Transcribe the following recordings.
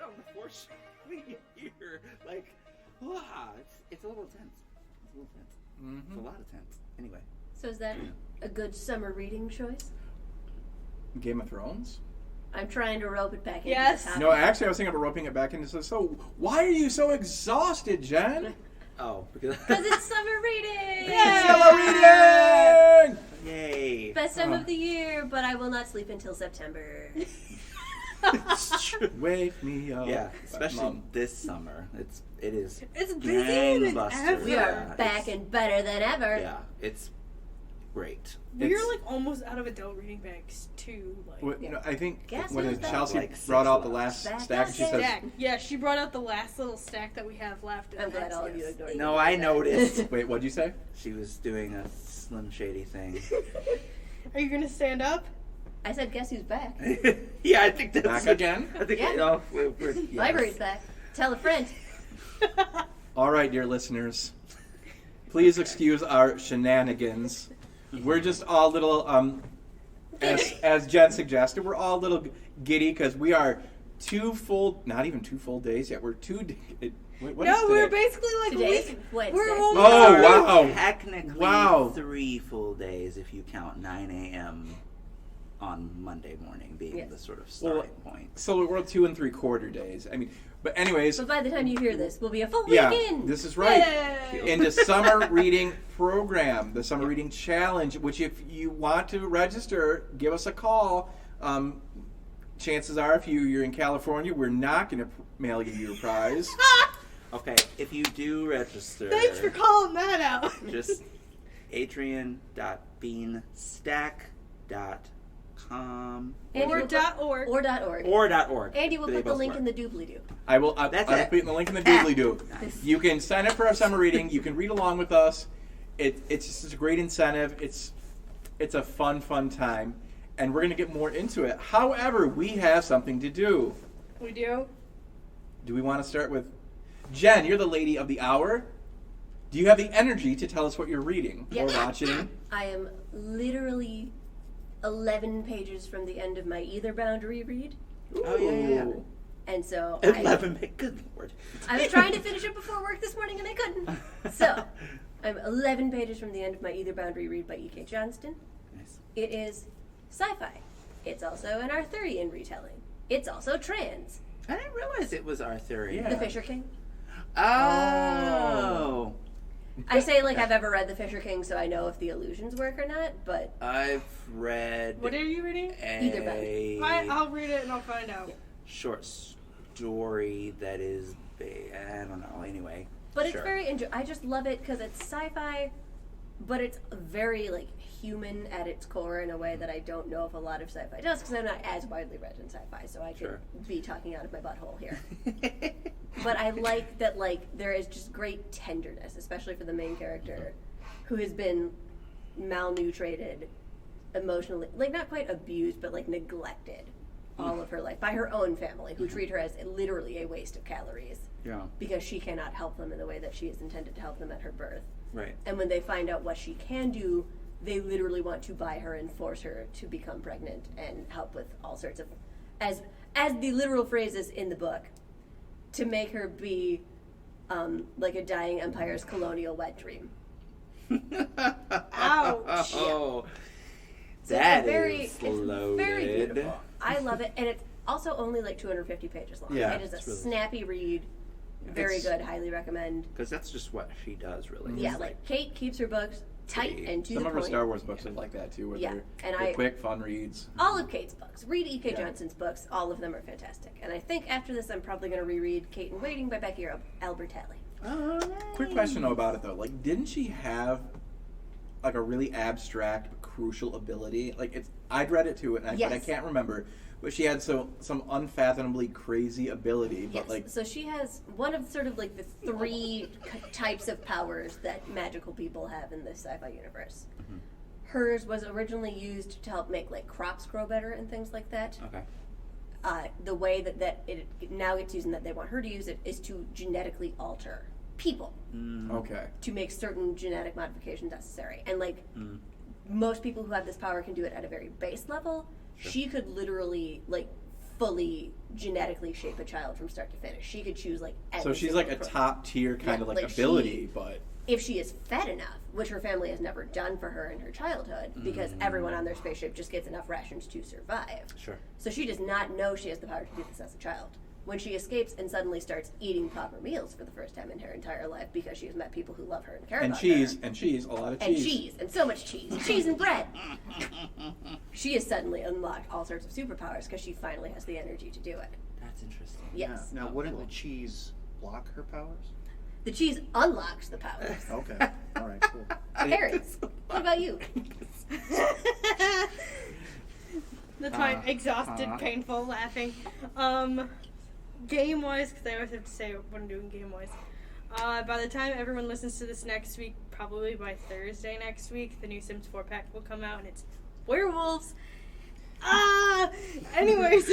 down before showing here. Like, it's a little tense. It's a little tense. Mm-hmm. It's a lot of tense. Anyway. So is that a good summer reading choice? Game of Thrones? I'm trying to rope it back in. Yes. No, actually, I was thinking about roping it back into. So, why are you so exhausted, Jen? Oh, because it's summer reading! Yay! Summer reading! Yay! Best time of the year, but I will not sleep until September. Wake me up. Yeah, especially this summer. It is. It's busier than ever. We are back and better than ever. Yeah, it's great. We're like almost out of adult reading bags too. Like, I think Guess when who's Chelsea back? brought out the Like last stack, she says, yeah, she brought out the last little stack that we have left. I'm glad all of you ignored me. No, I noticed. "Wait, what'd you say?" She was doing a Slim Shady thing. Are you gonna stand up? I said, guess who's back? Yeah, I think that's Back again? I think Yeah. yes. Library's back. Tell a friend. All right, dear listeners, please excuse our shenanigans. We're just all a little, as Jen suggested, we're all a little giddy because we are not even 2 full days yet. We're 2 days. We're basically like Today's a week. Wednesday. We're only wow. Technically 3 full days if you count 9 a.m. on Monday morning being the sort of starting point. So we're 2 3/4 days. I mean, but anyways. But by the time you hear this, we'll be a full week in. This is right. Yay. In the summer reading program, the summer reading challenge, which if you want to register, give us a call. Chances are, if you're in California, we're not going to mail you your prize. Okay, if you do register, Thanks for calling that out. just adrian.beanstack.com Or .org. Or .org. .org. Andy will They put the both link work. in the doobly-doo. I will. That's I'll it. put the link in the doobly-doo. Nice. You can sign up for our summer reading. You can read along with us. It's just a great incentive. It's a fun time, and we're going to get more into it. However, we have something to do. We do? Do we want to start with Jen? You're the lady of the hour. Do you have the energy to tell us what you're reading or watching? I am literally 11 pages from the end of my Either Bound reread. Oh, yeah. And so 11, good lord. I was trying to finish it before work this morning and I couldn't. So I'm 11 pages from the end of my Either Bound reread by E.K. Johnston. Nice. It is sci-fi. It's also an Arthurian retelling. It's also trans. I didn't realize it was Arthurian. Yeah. The Fisher King. Oh. I say like I've ever read The Fisher King, so I know if the illusions work or not, but I've read What are you reading? Either Bound. I'll read it and I'll find out. short story that is, I don't know, anyway. But sure. it's very I just love it because it's sci-fi, but it's very like human at its core in a way that I don't know if a lot of sci-fi does because I'm not as widely read in sci-fi, so I could be talking out of my butthole here. But I like that there is just great tenderness, especially for the main character, who has been malnutrited, emotionally, not quite abused, but neglected all of her life by her own family, who treat her as literally a waste of calories. Yeah. Because she cannot help them in the way that she is intended to help them at her birth. Right. And when they find out what she can do, they literally want to buy her and force her to become pregnant and help with all sorts of, as the literal phrase is in the book, to make her be like a dying empire's colonial wet dream. Ouch. Oh, So that it's loaded. very beautiful. I love it, and it's also only 250 pages long. Yeah, it is a it's really snappy read. Very good. Highly recommend. Because that's just what she does, really. Yeah, Kate keeps her books tight and to Some the of her point. Star Wars books are like that too, where they're quick, fun reads. All of Kate's books. Read E.K. Johnston's books. All of them are fantastic. And I think after this, I'm probably going to reread Kate in Waiting by Becky Albertalli. Oh, Quick question though about it though, didn't she have a really abstract but crucial ability? I'd read it too, but I can't remember. But she had some unfathomably crazy ability. Yes. But So she has one of sort of the three types of powers that magical people have in this sci-fi universe. Mm-hmm. Hers was originally used to help make crops grow better and things like that. Okay. The way that it now gets used and that they want her to use it is to genetically alter people. Okay. To make certain genetic modifications necessary. And most people who have this power can do it at a very base level. Sure. She could literally fully genetically shape a child from start to finish. She could choose like every So she's single like a program. top tier kind of like ability, but if she is fed enough, which her family has never done for her in her childhood, because everyone on their spaceship just gets enough rations to survive. Sure. So she does not know she has the power to do this as a child. When she escapes and suddenly starts eating proper meals for the first time in her entire life because she has met people who love her and care about her. and cheese, a lot of And cheese. cheese, and so much cheese. Cheese and bread. She has suddenly unlocked all sorts of superpowers because she finally has the energy to do it. That's interesting. Yes. Now, wouldn't the cheese block her powers? The cheese unlocks the powers. Okay. All right, cool. Parents, what about you? That's my exhausted, painful laughing. Game-wise, because I always have to say what I'm doing game-wise. By the time everyone listens to this next week, probably by Thursday next week, the new Sims 4 pack will come out, and it's werewolves. Anyways,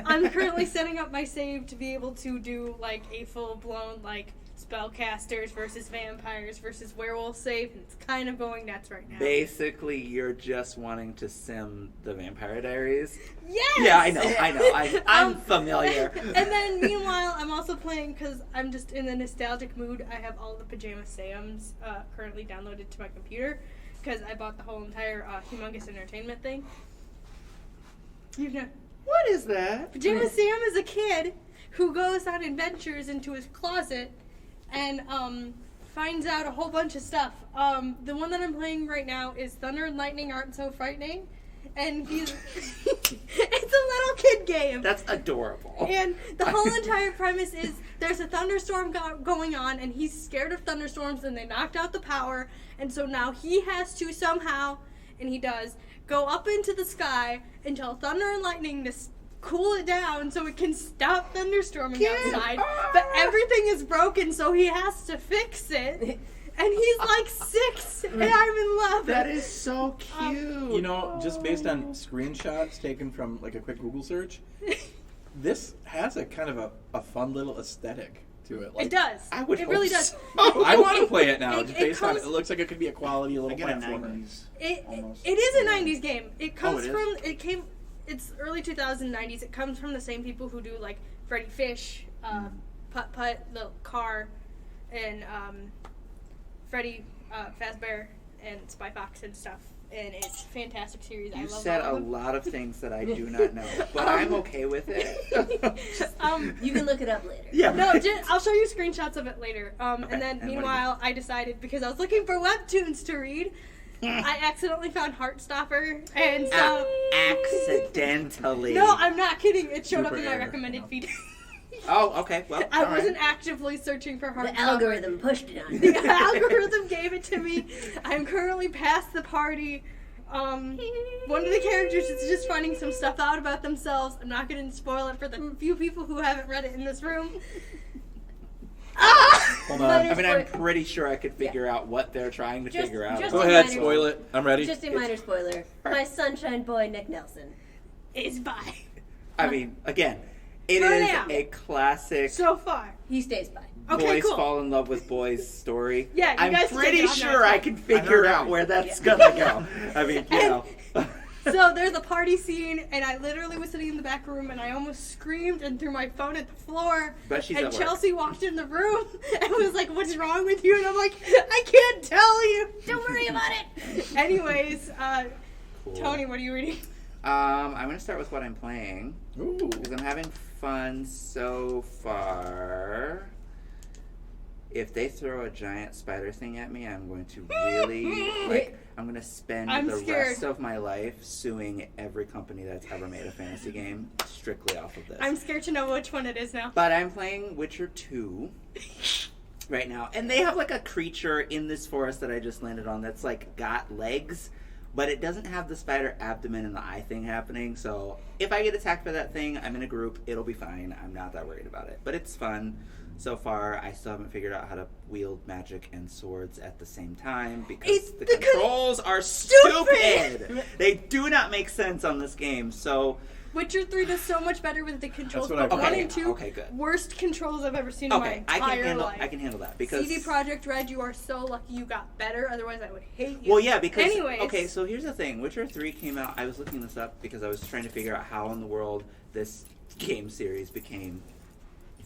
I'm currently setting up my save to be able to do, like, a full-blown, like, spellcasters versus vampires versus werewolf save, and it's kind of going nuts right now. Basically, you're just wanting to sim the Vampire Diaries. Yes! Yeah, I know. I'm familiar. And then, meanwhile, I'm also playing, because I'm just in the nostalgic mood, I have all the Pajama Sams currently downloaded to my computer, because I bought the whole entire Humongous Entertainment thing. You've known. What is that? Pajama Sam is a kid who goes on adventures into his closet and finds out a whole bunch of stuff. The one that I'm playing right now is Thunder and Lightning Aren't So Frightening, and he's it's a little kid game. That's adorable. And the whole entire premise is there's a thunderstorm going on, and he's scared of thunderstorms, and they knocked out the power, and so now he has to somehow, and he does, go up into the sky and tell thunder and lightning to cool it down so it can stop thunderstorming outside. But everything is broken, so he has to fix it. And he's like 6, and I'm in love. That is so cute. You know, just based on screenshots taken from like a quick Google search, this has a kind of a fun little aesthetic to it. Like, It does. I would It hope really so. does. I want to play it now. It Just based on comes- it looks like it could be a quality little I get a platformer. 90s. It almost. is a 90s game. It comes it is? from, it's early 2090s. It comes from the same people who do like Freddy Fish, Putt Putt, the car, and Freddy Fazbear and Spy Fox and stuff. And it's a fantastic series. I You love said all a of them. lot of things that I do not know, but I'm okay with it. You can look it up later. Yeah. No, I'll show you screenshots of it later. And then, and what meanwhile, I decided, because I was looking for webtoons to read, I accidentally found Heartstopper, and so... Accidentally. No, I'm not kidding. It showed up Super in my error, recommended you feed. Oh, okay. Well, I all right. wasn't actively searching for Heartstopper. The algorithm pushed it on The you. algorithm gave it to me. I'm currently past the party. One of the characters is just finding some stuff out about themselves. I'm not going to spoil it for the few people who haven't read it in this room. Hold But on. it's I mean, I'm for- pretty sure I could figure out what they're trying to Just- figure out. just Go a ahead, minor- spoil it. I'm ready. Just a minor spoiler. My sunshine boy, Nick Nelson. Is by. I mean, again, it For is now. a classic So far. He stays by. Okay, boys cool. fall in love with boys story. Yeah, you I'm guys pretty take it on sure that. I can figure heard out where everything. that's gonna go. I mean, you know. So there's a party scene, and I literally was sitting in the back room, and I almost screamed and threw my phone at the floor. But she's and at work. Chelsea walked in the room and was like, "What's wrong with you?" And I'm like, "I can't tell you. Don't worry about it. Anyways, Cool. Tony, what are you reading? I'm gonna start with what I'm playing Ooh. because I'm having fun so far. If they throw a giant spider thing at me, I'm going to really I'm gonna spend I'm the scared. rest of my life suing every company that's ever made a fantasy game strictly off of this. I'm scared to know which one it is now. But I'm playing Witcher 2 right now, and they have like a creature in this forest that I just landed on that's like got legs, but it doesn't have the spider abdomen and the eye thing happening. So if I get attacked by that thing, I'm in a group, it'll be fine. I'm not that worried about it, but it's fun so far. I still haven't figured out how to wield magic and swords at the same time because the controls are stupid. They do not make sense on this game. So Witcher 3 does so much better with the controls. That's what but I've 1 heard. and 2, Okay, good. worst controls I've ever seen in my Okay, entire life. I can handle that because CD Projekt Red, you are so lucky you got better. Otherwise, I would hate you. Well, yeah, because Anyways. okay, so here's the thing: Witcher 3 came out. I was looking this up because I was trying to figure out how in the world this game series became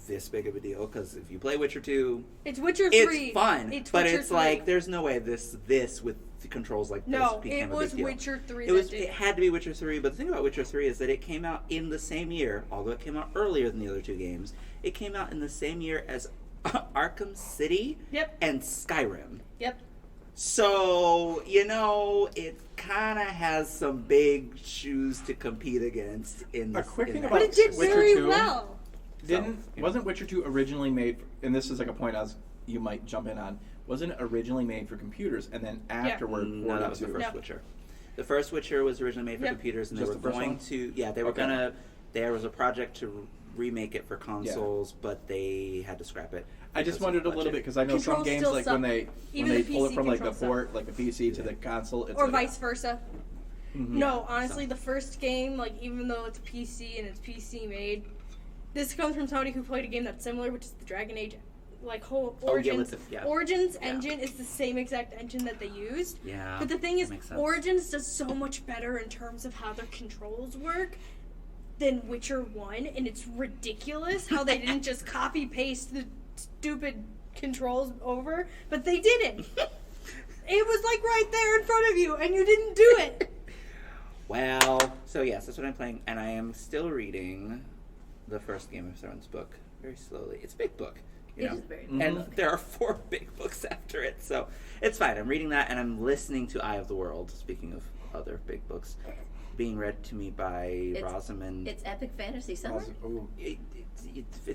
this big of a deal. Because if you play Witcher 2, It's Witcher 3. it's fun, but Witcher it's 3. like there's no way this with the controls like No, this became it a was big deal. Witcher 3 It had to be Witcher 3, but the thing about Witcher 3 is that it came out in the same year, although it came out earlier than the other two games. It came out in the same year as Arkham City Yep. and Skyrim. Yep. So, it kind of has some big shoes to compete against in A this. quick in thing that about But it did Witcher very 2? well. Wasn't Witcher 2 originally made, and this is like a point you might jump in on, wasn't it originally made for computers and then afterward No, that was the first No. Witcher. The first Witcher was originally made for Yep. computers, and Just they the were first going one? to. Yeah, they were Okay. gonna. There was a project to remake it for consoles, but they had to scrap it. I just because of wondered a budget. little bit because I know some Controls games still like suck. when they Even the pull it PC from like the controls suck. port, like the PC to the console, it's Or like, vice versa. Mhm. No, honestly, the first game, like, even though it's PC and it's PC made, this comes from somebody who played a game that's similar, which is the Dragon Age, like, whole Oh, yeah, Origins. with the- Origins Yeah. engine is the same exact engine that they used. Yeah, But the thing is, that makes sense. Origins does so much better in terms of how their controls work than Witcher 1, and it's ridiculous how they didn't just copy-paste the stupid controls over, but they didn't. It was, like, right there in front of you, and you didn't do it. Well, so yes, that's what I'm playing, and I am still reading the first Game of Thrones book very slowly. It's a big book, you It know, is very Mhm. and there are 4 big books after it, so it's fine. I'm reading that, and I'm listening to Eye of the World. Speaking of other big books, being read to me by Rosamund. It's epic fantasy summer. Ooh. It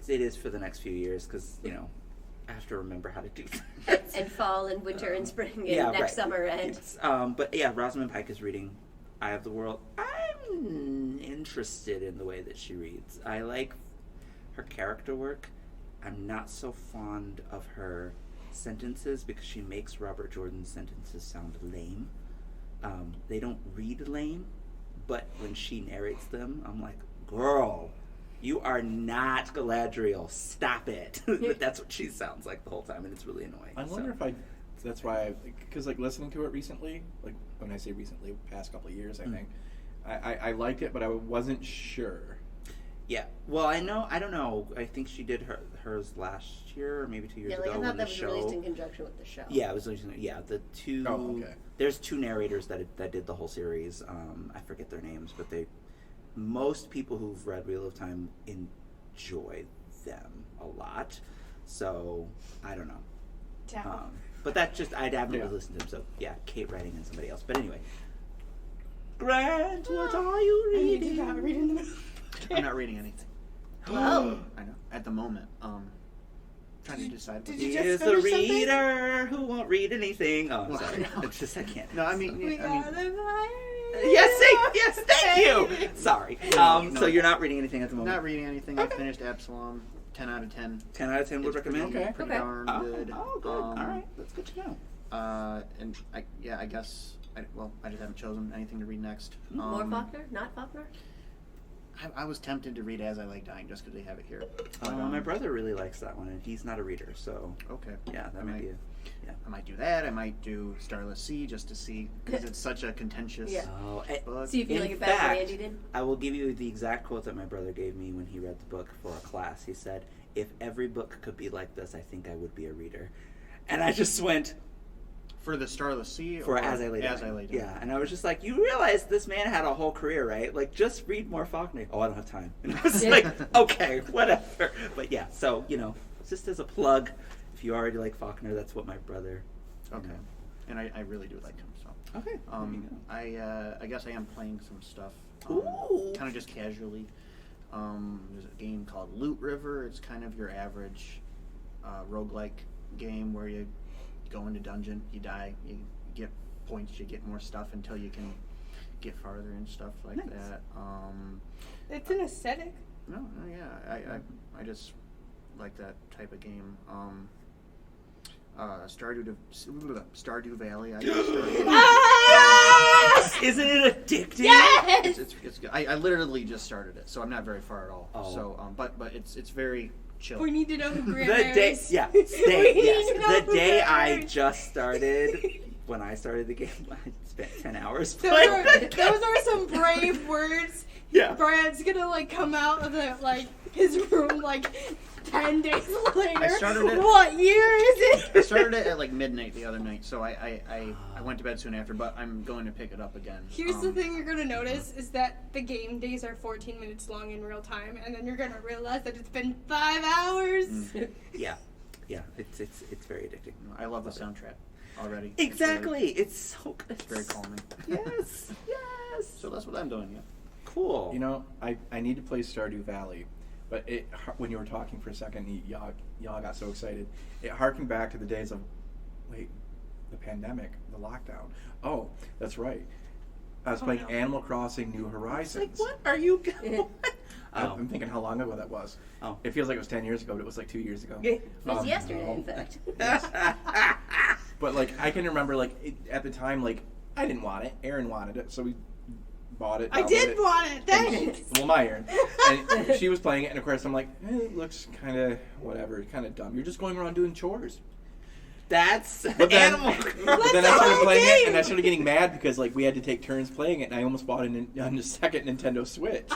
is for the next few years because I have to remember how to do that. And fall and winter and spring and Yeah, next right. summer and It's, but yeah, Rosamund Pike is reading Eye of the World. I'm interested in the way that she reads. I like her character work. I'm not so fond of her sentences because she makes Robert Jordan's sentences sound lame. They don't read lame, but when she narrates them, I'm like, girl, you are not Galadriel. Stop it. That's what she sounds like the whole time, and it's really annoying. I wonder if that's why, because like listening to it recently, like when I say recently, past couple of years, I think, I liked it, but I wasn't sure. Yeah. Well, I don't know. I think she did hers last year or maybe 2 years yeah, like ago I when thought the that was show. released in conjunction with the show. Yeah, it was. Yeah, the two. Oh, okay. There's 2 narrators that did the whole series. I forget their names, but most people who've read Wheel of Time enjoy them a lot. So I don't know. But that's just I'd have never listened to them. So yeah, Kate writing and somebody else. But anyway, Grant, what are you reading? I'm not reading anything. Oh. I know. At the moment. Trying to decide. Did what you to- just He is a finish something? reader who won't read anything. Oh, I'm Well, sorry. no. It's just I can't. No, I mean, Yes, thank you. Sorry. No. So you're not reading anything at the moment. not reading anything. I finished Absalom. 10 out of 10. 10 out of 10 would It's pretty, recommend. pretty Okay. darn good. Oh, good. All right, that's good to know. And I guess I just haven't chosen anything to read next. More Faulkner? Not Faulkner? I was tempted to read As I Lay Dying just because they have it here. But, My brother really likes that one, and he's not a reader, so Okay. yeah, that I might be. I might do that. I might do Starless Sea just to see because it's such a contentious Yeah. Oh, book. So you feel In like it better than fact, Andy did? I will give you the exact quote that my brother gave me when he read the book for a class. He said, "If every book could be like this, I think I would be a reader." And I just went For the Starless Sea for or As I Lay Down. As I Lay Down. Yeah, and I was just like, you realize this man had a whole career, right? Like, just read more Faulkner. Oh, I don't have time. And I was like, okay, whatever. But yeah, so, just as a plug, if you already like Faulkner, that's what my brother... Okay. And I really do like him. So. Okay. I guess I am playing some stuff. Ooh. Kind of just casually. There's a game called Loot River. It's kind of your average roguelike game where you go into dungeon, you die, you get points, you get more stuff until you can get farther and stuff like Nice. that. It's an aesthetic. No, yeah, I just like that type of game. Stardew Valley. I just started. Yes! Isn't it addicting? Yes! It's good. I literally just started it, so I'm not very far at all. Oh. So, but it's very chill. We need to know who The Grant day, is. yeah, We need to know the who day Grant I is. just started, when I started the game, I spent 10 hours Those playing. are some brave words. Yeah. Brad's gonna like come out of the his room 10 days later. I started it- What year is it? I started it at midnight the other night, so I went to bed soon after. But I'm going to pick it up again. Here's the thing you're gonna notice is that the game days are 14 minutes long in real time, and then you're gonna realize that it's been 5 hours. Yeah, it's very addicting. I love the soundtrack already. Exactly, it's so good. It's very calming. Yes. So that's what I'm doing. Yeah. Cool. You know, I need to play Stardew Valley, but when you were talking for a second, y'all got so excited. It harkened back to the days of, the pandemic, the lockdown. Oh, that's right. I was playing Animal Crossing New Horizons. What are you going? I'm thinking how long ago that was. Oh. It feels like it was 10 years ago, but it was 2 years ago. It was yesterday, in fact. But I can remember at the time I didn't want it. Aaron wanted it, so we bought it. I did downloaded want it. Thanks. Well, my Aaron. And she was playing it, and of course I'm like, it looks kind of whatever, kind of dumb. You're just going around doing chores. That's But then, Animal. but then I started playing it, and I started getting mad because we had to take turns playing it, and I almost bought it on the second Nintendo Switch.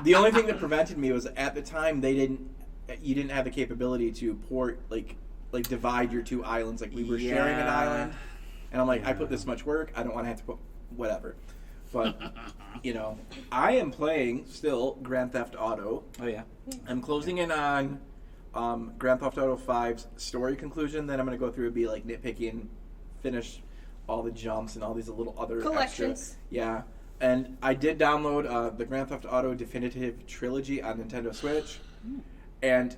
The only thing that prevented me was at the time you didn't have the capability to port divide your two islands. We were sharing an island, and I'm like, I put this much work, I don't want to have to put whatever. But I am playing still Grand Theft Auto. Oh yeah. I'm closing in on Grand Theft Auto 5's story conclusion. Then I'm going to go through and be nitpicky and finish all the jumps and all these little other Collections. Extra, yeah. And I did download the Grand Theft Auto Definitive Trilogy on Nintendo Switch, and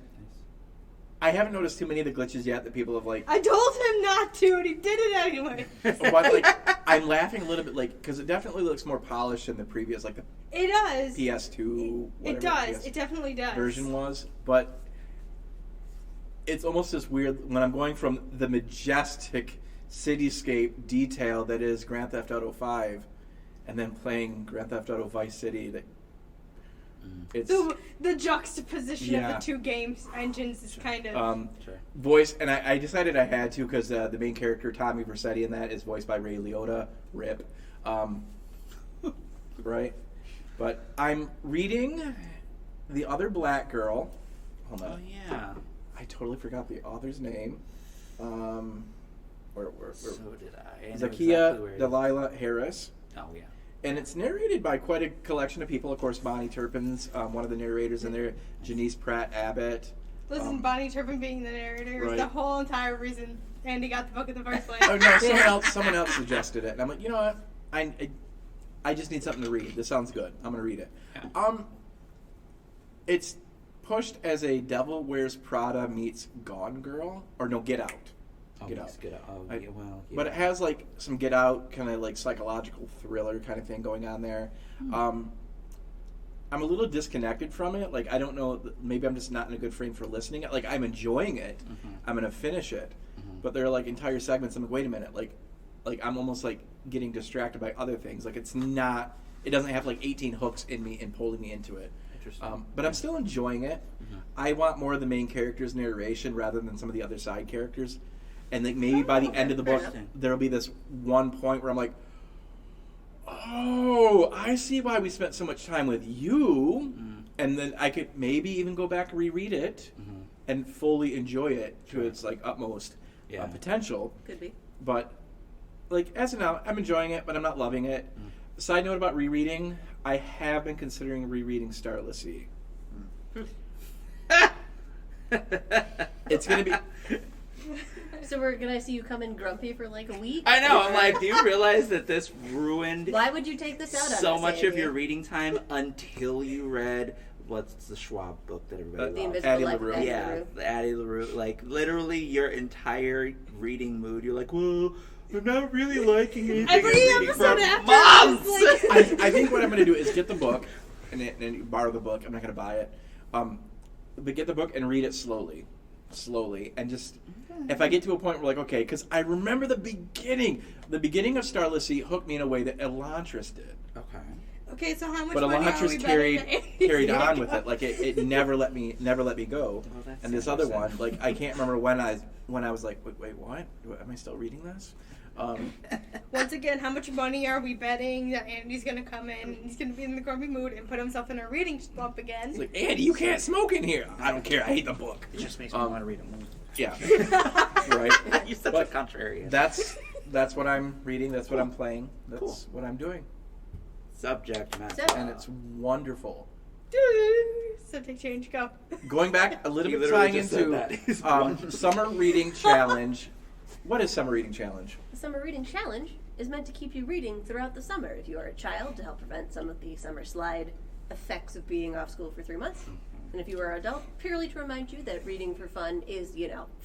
I haven't noticed too many of the glitches yet that people have I told him not to, and he did it anyway. But I'm laughing a little bit because it definitely looks more polished than the previous the It does. PS2. It does. It definitely does. Version was, but it's almost as weird when I'm going from the majestic cityscape detail that is Grand Theft Auto 5 and then playing Grand Theft Auto Vice City. It's the juxtaposition of Yeah. the two games engines is kind of voice, and I decided I had to because the main character Tommy Vercetti in that is voiced by Ray Liotta. Rip, right? But I'm reading The Other Black Girl. Hold on. Oh yeah. I totally forgot the author's name. Where So did I. I know Zakia exactly where it is. Delilah Harris. Oh yeah. And it's narrated by quite a collection of people. Of course, Bonnie Turpin's one of the narrators in there. Janice Pratt Abbott. Listen, Bonnie Turpin being the narrator is the right. whole entire reason Andy got the book in the first place. Oh no, someone else suggested it, and I'm like, you know what? I just need something to read. This sounds good. I'm gonna read it. Yeah. It's pushed as a Devil Wears Prada meets Gone Girl, or no, Get Out. Get Out. Get Out. Oh, I- well. But it has some Get Out kind of psychological thriller kind of thing going on there. I'm a little disconnected from it. I don't know. Maybe I'm just not in a good frame for listening. I'm enjoying it. Mm-hmm. I'm gonna finish it. But there are entire segments. I'm like, wait a minute. I'm almost getting distracted by other things. It's not. It doesn't have 18 hooks in me and pulling me into it. Interesting. But I'm still enjoying it. I want more of the main character's narration rather than some of the other side characters. And maybe by the end of the book, there'll be this one point where I'm like, oh, I see why we spent so much time with you. And then I could maybe even go back and reread it and fully enjoy it to its utmost potential. Could be. But as of now, I'm enjoying it, but I'm not loving it. Side note about rereading, I have been considering rereading Starless Sea. It's going to be... So we're gonna see you come in grumpy for a week? I know. I'm like, do you realize that this ruined Why would you take this out on so us, much of Andy? your reading time until you read what's the Schwab book that everybody The loves? Invisible Addie Life of LaRue. Addie Yeah, LaRue. the Addie LaRue. Literally your entire reading mood. You're like, well, I'm not really liking anything Every I'm reading episode for after months. is I think what I'm going to do is get the book and borrow the book. I'm not going to buy it. But get the book and read it slowly. slowly, and just if I get to a point where like, okay, because I remember the beginning of Starless Sea hooked me in a way that Elantris did. Okay. Okay, so how much But money are we Elantris betting? carried on with it. Like it never let me go. Oh, that's And this sad. other one, like I can't remember when I was like, wait, what? Am I still reading this? Once again, how much money are we betting that Andy's gonna come in and he's gonna be in the grumpy mood and put himself in a reading slump again? It's like, Andy, you can't smoke in here. I don't care. I hate the book. It just makes me want to read a movie. Yeah. Right. You're such But a contrarian. That's what I'm reading. That's what I'm playing. That's Cool. what I'm doing. Subject matter. So- And it's wonderful. Subject change, go. Going back a little He bit, literally tying just said that. He's into wonderful. summer reading challenge. What is summer reading challenge? The Summer Reading Challenge is meant to keep you reading throughout the summer. If you are a child, to help prevent some of the summer slide effects of being off school for 3 months. And if you are an adult, purely to remind you that reading for fun is,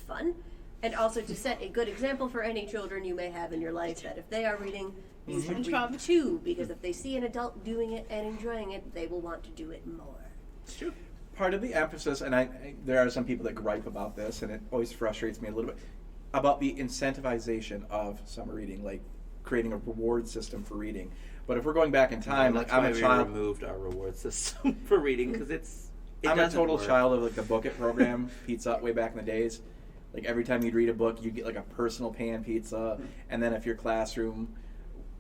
fun. And also to set a good example for any children you may have in your life that if they are reading, you should read SpongeBob. too. Because if they see an adult doing it and enjoying it, they will want to do it more. It's true. Part of the emphasis, and there are some people that gripe about this, and it always frustrates me a little bit, about the incentivization of summer reading, like creating a reward system for reading. But if we're going back in time, Well, like that's I'm why a we child. removed our reward system for reading because I'm a total work. child of like the Book It program, pizza way back in the days. Like every time you'd read a book, you'd get like a personal pan pizza, and then if your classroom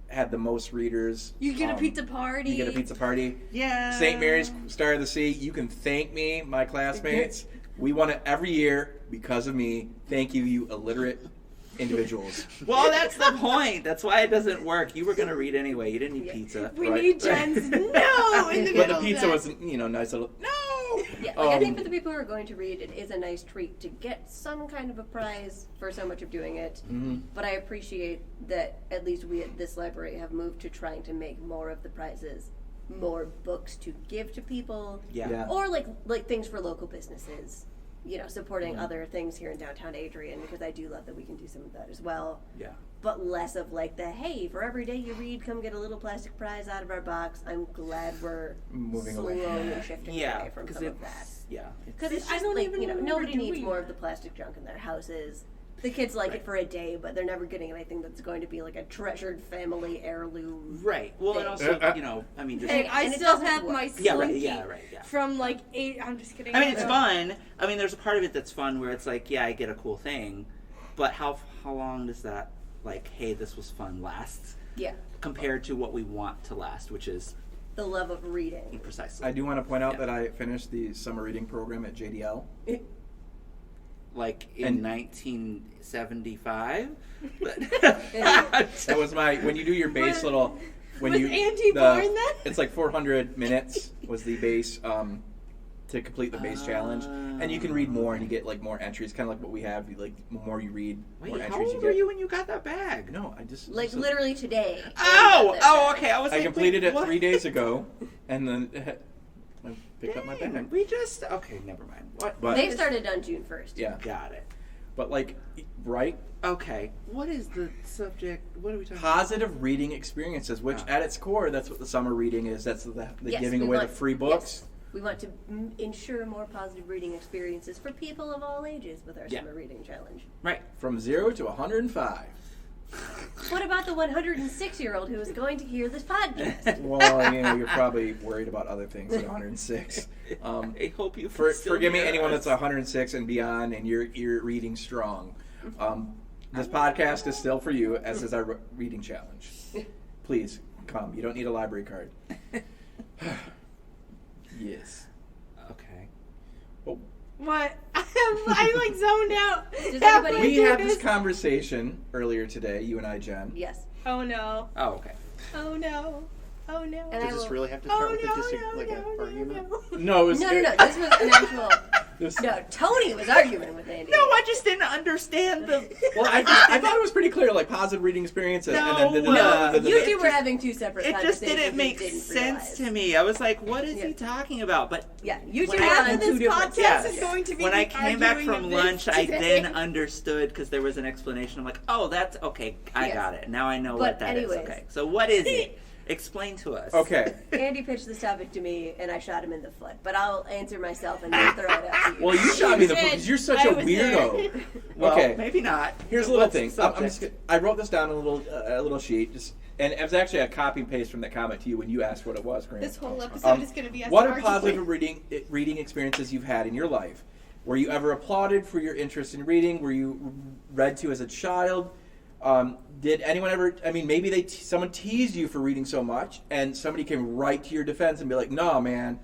had the most readers, You get a pizza party. You get a pizza party. Yeah. St. Mary's Star of the Sea. You can thank me, my classmates. We won it every year because of me. Thank you, you illiterate individuals. Well, that's the point. That's why it doesn't work. You were going to read anyway. You didn't need pizza. We Right. need Jen's no in the But middle the of pizza that. was, nice little. No. Yeah, I think for the people who are going to read, it is a nice treat to get some kind of a prize for so much of doing it. Mhm. But I appreciate that at least we at this library have moved to trying to make more of the prizes, more books to give to people, Yeah. or like things for local businesses. Supporting other things here in downtown Adrian, because I do love that we can do some of that as well. Yeah. But less of like the, hey, for every day you read, come get a little plastic prize out of our box. I'm glad we're Moving away. slowly shifting Yeah. away from Because some of that. yeah. Because it's I just don't like, even remember nobody needs doing more that. of the plastic junk in their houses. The kids like it for a day, but they're never getting anything that's going to be like a treasured family heirloom. Right. Well, and also, I mean, just. Hey, I And it still doesn't have work. my Yeah, right, Slinky yeah, right, yeah. from like 8. I'm just kidding. I mean, it's fun. I mean, there's a part of it that's fun where it's like, yeah, I get a cool thing, but how long does that, like, hey, this was fun, last? Yeah. Compared to what we want to last, which is The love of reading. precisely. I do want to point out Yeah. that I finished the summer reading program at JDL. Like in And- 1975. That was when you do your base little. When Was you Andy the- born then? It's like 400 minutes was the base to complete the base challenge, and you can read more and you get like more entries, kind of like what we have. The more you read, Wait, more how entries old you were get. you when you got that bag? No, I just Like just- literally today. Oh, okay. I was. I like, completed wait, it what? 3 days ago, and then I picked up my Dang, bag. we just okay. Never mind. What? But- They started on June 1st. Yeah, Got it. but like, right? Okay. What is the subject? What are we talking Positive reading experiences, which Ah. at its core, that's what the summer reading is. That's the Yes, giving we away want- the free books. yes. We want to ensure more positive reading experiences for people of all ages with our Yeah. summer reading challenge. about? Right. From 0 to 105. What about the 106-year-old who is going to hear this podcast? Well, you're probably worried about other things at 106. I hope you Forgive me, anyone that's 106 and beyond, and you're reading strong. This podcast is still for you, as is our reading challenge. Please come. You don't need a library card. Yes. Okay. Oh, What? I like zoned out. Does halfway anybody- we through had this conversation earlier today, you and I, Jen. Yes. Oh no. Oh, okay. Oh no. Oh no. And I Does this will- really have to Oh start with no, a no, argument? no. No, it was. No. This was an actual. This- No, Tony was arguing with Andy. No, I just didn't understand the. Well, I thought it was pretty clear, like positive reading experiences. No, and then You two were having two separate It just conversations. didn't make you didn't sense realize. to me. I was like, "What is Yeah. he talking about?" But Yeah, you two When were I- on two This different. podcast Yeah. is going to be when I the came back arguing from of this lunch, I today. then understood because there was an explanation. I'm like, "Oh, that's okay. I Yes. got it. Now I know But what that is." anyways. Okay, so what is it? Explain to us. Okay. Andy pitched this topic to me, and I shot him in the foot. But I'll answer myself and then throw it out to you. Well, you shot me in the foot because you're such a weirdo. Well, Okay. maybe not. Here's a little What's thing. the subject? I wrote this down on a little sheet, and it was actually a copy and paste from that comment to you when you asked what it was, Grant. This whole episode is going to be us What are arguing. positive reading experiences you've had in your life? Were you ever applauded for your interest in reading? Were you read to as a child? Did anyone ever? I mean, maybe someone teased you for reading so much, and somebody came right to your defense and be like, "No, man,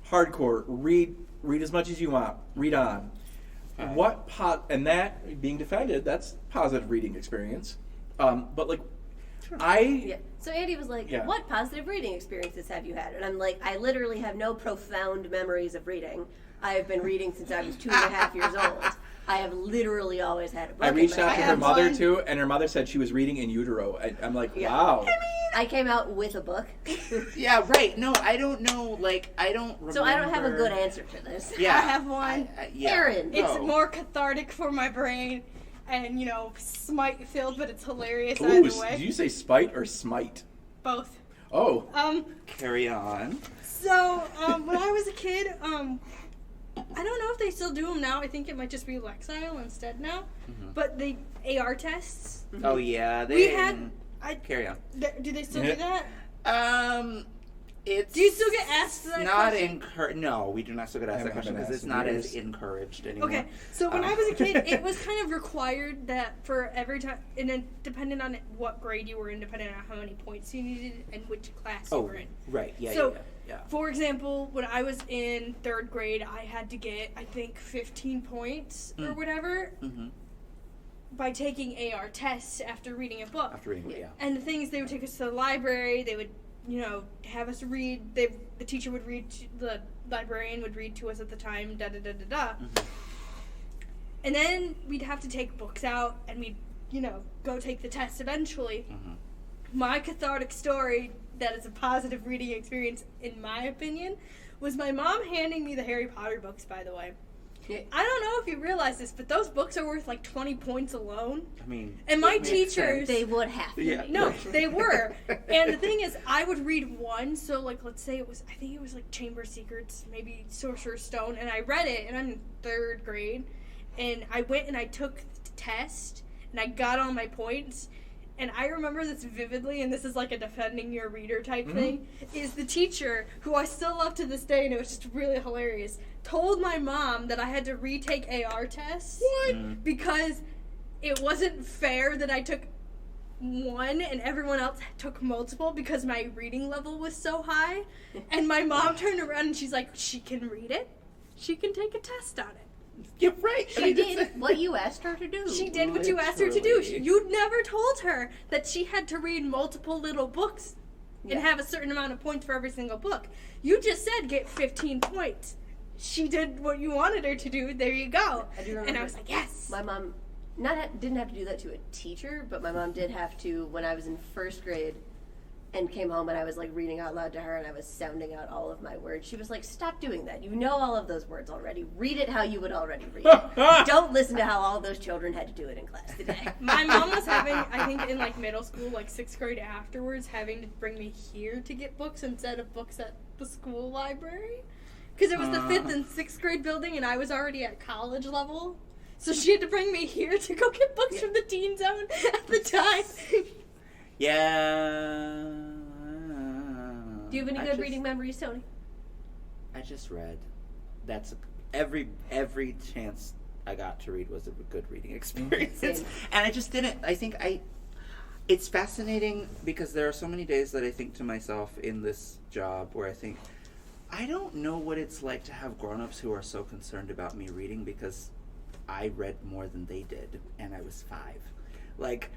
hardcore. Read as much as you want. Read on." And that being defended, that's positive reading experience. But like, Yeah. So Andy was like, Yeah. what positive reading experiences have you had? And I'm like, I literally have no profound memories of reading. I have been reading since I was 2.5 years old. I have literally always had a book I reached in my out to hand. her mother one. too, and her mother said she was reading in utero. I'm like, Yeah. wow. I came out with a book. Yeah, right. No, I don't know. Like, I don't remember. So I don't have a good answer to this. Yeah. I have one. Yeah. Aaron. It's No. more cathartic for my brain and, smite filled, but it's hilarious Ooh, either way. did you say spite or smite? Both. Oh. Carry on. So, when I was a kid, I don't know if they still do them now. I think it might just be Lexile instead now. Mm-hmm. But the AR tests, Oh yeah, we had. carry on. Do they still do that? It's. Do you still get asked that Not question? encouraged. No, we do not still get asked that haven't question been because asked it's in not years. as encouraged anymore. Okay, so when Um, I was a kid, it was kind of required that for every time, and then depending on what grade you were in, depending on how many points you needed and which class you Oh, were in. right. Yeah. So, yeah. For example, when I was in 3rd grade, I had to get, I think, 15 points or whatever Mm-hmm. by taking AR tests after reading a book. After reading it, yeah. And the thing is, they would take us to the library. They would, have us read. The teacher would read. The librarian would read to us at the time. Da da da da da. Mm-hmm. And then we'd have to take books out, and we'd, go take the test eventually. Mm-hmm. My cathartic story, that is a positive reading experience, in my opinion, was my mom handing me the Harry Potter books. By the way, Yeah. I don't know if you realize this, but those books are worth like 20 points alone. I mean. And my it makes teachers, sense. They would have to. Yeah. be. no, they were. And the thing is, I would read one, so like let's say I think it was like Chamber of Secrets, maybe Sorcerer's Stone, and I read it, and I'm in 3rd grade, and I went and I took the test, and I got all my points. And I remember this vividly, and this is like a defending your reader type thing, is the teacher, who I still love to this day, and it was just really hilarious, told my mom that I had to retake AR tests. What? Because it wasn't fair that I took one and everyone else took multiple because my reading level was so high. And my mom turned around and she's like, she can read it. She can take a test on it. You're right. She did what you asked her to do. She did what you asked her to do. Literally. You never told her that she had to read multiple little books Yeah. and have a certain amount of points for every single book. You just said get 15 points. She did what you wanted her to do. There you go. I do And I remember was like, yes. My mom didn't have to do that to a teacher, but my mom did have to when I was in 1st grade and came home and I was like reading out loud to her and I was sounding out all of my words. She was like, stop doing that. You know all of those words already. Read it how you would already read it. Don't listen to how all those children had to do it in class today. My mom was having, I think in like middle school, like 6th grade afterwards, having to bring me here to get books instead of books at the school library. Because it was the 5th and 6th grade building and I was already at college level. So she had to bring me here to go get books from the teen zone at the time. Yeah. Do you have any good reading memories, Tony? I just read. That's every chance I got to read was a good reading experience. Same. And I just didn't. It's fascinating because there are so many days that I think to myself in this job where I think, I don't know what it's like to have grown-ups who are so concerned about me reading because I read more than they did and I was 5. Like,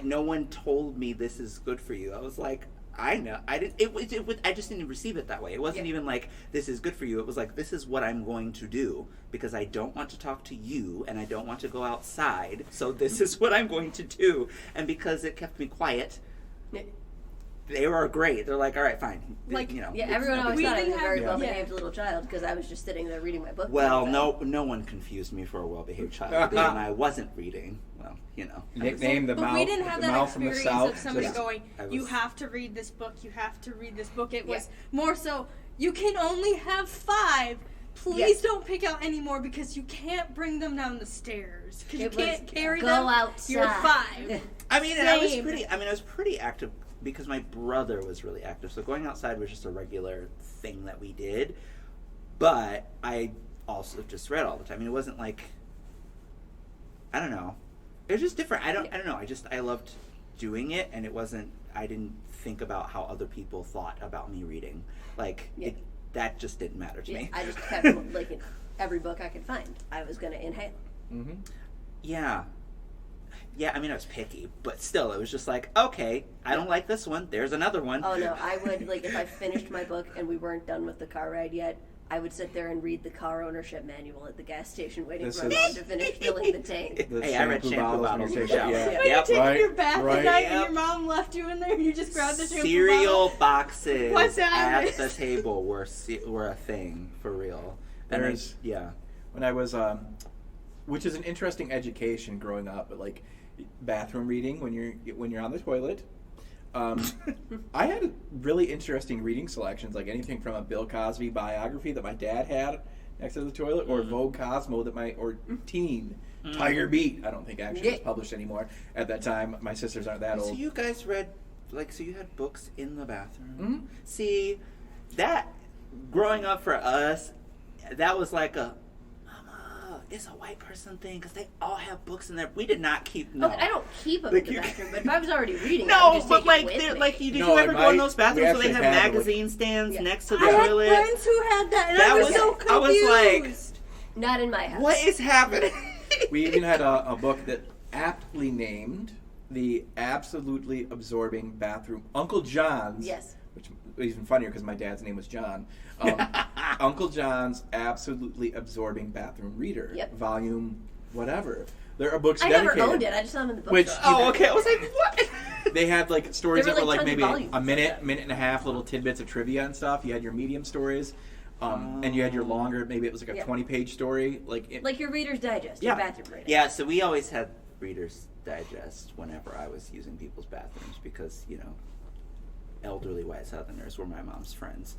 no one told me this is good for you. I was like, I know. I just didn't receive it that way. It wasn't even like, this is good for you. It was like, this is what I'm going to do because I don't want to talk to you and I don't want to go outside. So this is what I'm going to do. And because it kept me quiet, they were great. They're like, all right, fine. Like, you know, Yeah, it's everyone no always big thought I deal. was a very Yeah. well-behaved little child because I was just sitting there reading my book. Well, the whole time. no one confused me for a well-behaved child, and I wasn't reading. Well, you know. Nickname the But mouth. we didn't have the that mouth from the experience south. of somebody just- going, I you was- have to read this book, you have to read this book. It was Yeah. more so, you can only have 5. Please Yes. don't pick out any more because you can't bring them down the stairs. Because you It was, can't carry go them. outside. You're 5. I mean, and I was Same. pretty active because my brother was really active. So going outside was just a regular thing that we did. But I also just read all the time. I mean, it wasn't like, I don't know. It was just different. I don't know. I loved doing it, and it wasn't. I didn't think about how other people thought about me reading. Like Yeah. that just didn't matter to Yeah, me. I just kept like every book I could find. I was gonna inhale. Mhm. Yeah. Yeah, I mean, I was picky, but still, it was just like, okay, I don't like this one. There's another one. Oh no, I would like if I finished my book and we weren't done with the car ride yet. I would sit there and read the car ownership manual at the gas station, waiting This for my is- mom to finish filling the tank. The Hey, I read shampoo bottles when you on take the it, shelf. yeah. When Yep. you take Right, your bath right. at night Yep. and your mom left you in there and you just grabbed the shampoo Cereal bottle. boxes What's that? at the table were a thing for real. And There's- yeah. When I was, which is an interesting education growing up, but like bathroom reading when you're on the toilet. I had really interesting reading selections, like anything from a Bill Cosby biography that my dad had next to the toilet, or Vogue Cosmo or Teen Tiger Beat. I don't think actually was published anymore at that time. My sisters aren't that So old. you guys read, so you had books in the bathroom? Mhm. See, that, growing up for us, that was like a, Mama, it's a white person thing, because they all have books in there. We did not keep, no. Okay, I don't keep them Like in the you- bathroom, but if I was already reading, I No, would just but take like, it with they're, me. like, did No, you ever in go in my- those bathrooms where they we have actually had, magazine stands Yeah. next to the I had toilet? friends who had that, and That I was was- so I was like- confused. Not in my house. What is happening? We even had a book that aptly named the absolutely absorbing bathroom Uncle John's. Yes. Which is even funnier because my dad's name was John. Uncle John's absolutely absorbing bathroom reader. Yep. Volume whatever. There are books I dedicated. never owned it. I just saw them in the Which- bookstore. Oh, okay. I was like, what? They had like stories There that were, were like, like tons of maybe volumes a of minute, that. minute and a half, little tidbits of trivia and stuff. You had your medium stories, and you had your longer. Maybe it was like a Yeah. 20-page story. Like your Reader's Digest, Yeah. your bathroom reading. Yeah, so we always had Reader's Digest whenever I was using people's bathrooms because, you know, elderly white Southerners were my mom's friends.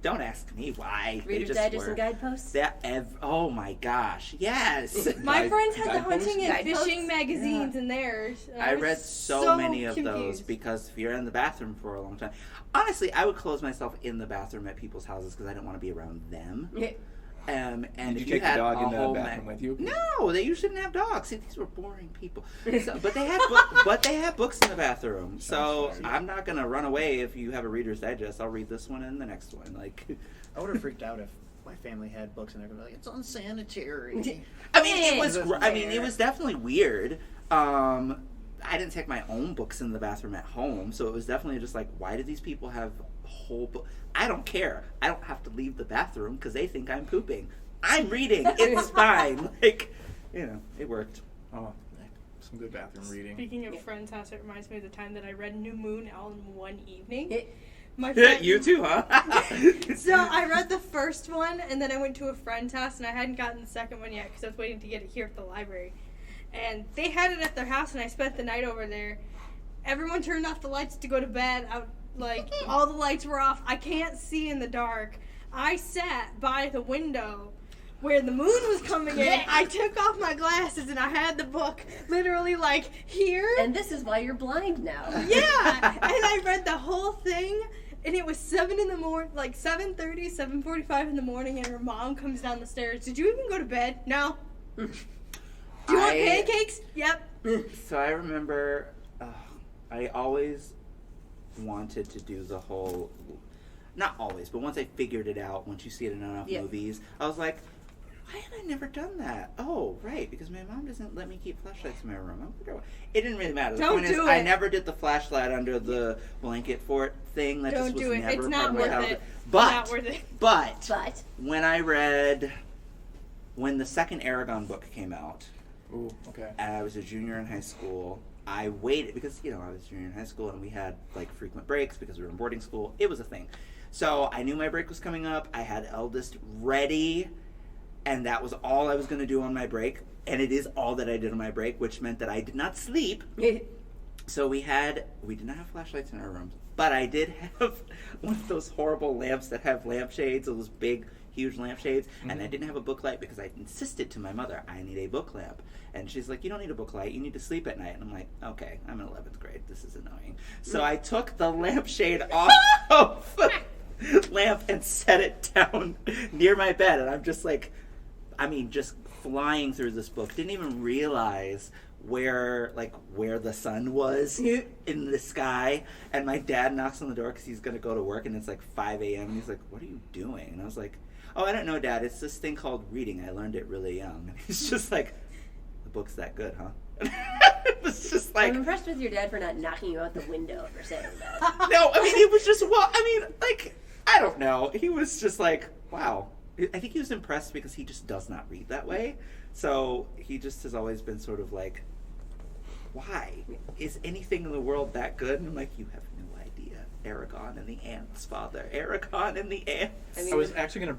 Don't ask me why. They Reader's just Digest were. and guideposts. Oh my gosh, yes. My Guide- friends had the guideposts? hunting and Guideposts? fishing magazines in theirs. and I was read so many of those confused. because if you're in the bathroom for a long time, honestly, I would close myself in the bathroom at people's houses because I didn't want to be around them. Yeah. And Did if you take the had dog a in the whole bathroom with you? No, they usually didn't have dogs. See, these were boring people. So, but they had books in the bathroom. So I'm not gonna run away if you have a Reader's Digest. I'll read this one and the next one. Like, I would have freaked out if my family had books and they'd be like, it's unsanitary. I mean, it was. Yeah. I mean, it was definitely weird. I didn't take my own books in the bathroom at home, so it was definitely just like, why do these people have whole book? I don't care. I don't have to leave the bathroom because they think I'm pooping. I'm reading. It's fine. Like, you know, it worked. Oh, some good bathroom reading. Speaking of friend's house, it reminds me of the time that I read New Moon all in one evening. Yeah. My friend, You too, huh? So I read the first one, and then I went to a friend's house, and I hadn't gotten the second one yet because I was waiting to get it here at the library. And they had it at their house, and I spent the night over there. Everyone turned off the lights to go to bed. All the lights were off. I can't see in the dark. I sat by the window where the moon was coming in. Yeah. I took off my glasses, and I had the book literally like here. And this is why you're blind now. Yeah, and I read the whole thing, and it was 7 in the morning, like 7:30, 7:45 in the morning, and her mom comes down the stairs. Did you even go to bed? No. Do you want pancakes? Yep. So I remember, I always wanted to do the whole, not always, but once I figured it out, once you see it in enough Yeah. movies, I was like, why had I never done that? Oh, right, because my mom doesn't let me keep flashlights in my room. I wonder why. It didn't really matter. The Don't point is, do I it. never did the flashlight under the blanket fort thing. That Don't just was do it. never It's part not of my worth childhood. it. But, Not worth it. But when I when the second Aragon book came out, Ooh, okay. and I was a junior in high school, I waited because, I was junior in high school and we had like frequent breaks because we were in boarding school. It was a thing. So I knew my break was coming up. I had Eldest ready, and that was all I was going to do on my break. And it is all that I did on my break, which meant that I did not sleep. So we did not have flashlights in our rooms, but I did have one of those horrible lamps that have lampshades, those big, huge lampshades, and I didn't have a book light because I insisted to my mother, I need a book lamp. And she's like, you don't need a book light, you need to sleep at night. And I'm like, okay, I'm in 11th grade, this is annoying. So I took the lampshade off of the lamp and set it down near my bed, and I'm just like, just flying through this book. Didn't even realize where the sun was in the sky. And my dad knocks on the door because he's going to go to work, and it's like 5 a.m. and he's like, what are you doing? And I was like, oh, I don't know, Dad, it's this thing called reading. I learned it really young. And he's just like, the book's that good, huh? It was just like, I'm impressed with your dad for not knocking you out the window for saying that. No, it was just, I don't know. He was just like, wow. I think he was impressed because he just does not read that way. So he just has always been sort of like, why? Is anything in the world that good? And I'm like, you have no idea. Aragon and the Ants, Father. Aragon and the Ants. I was actually going to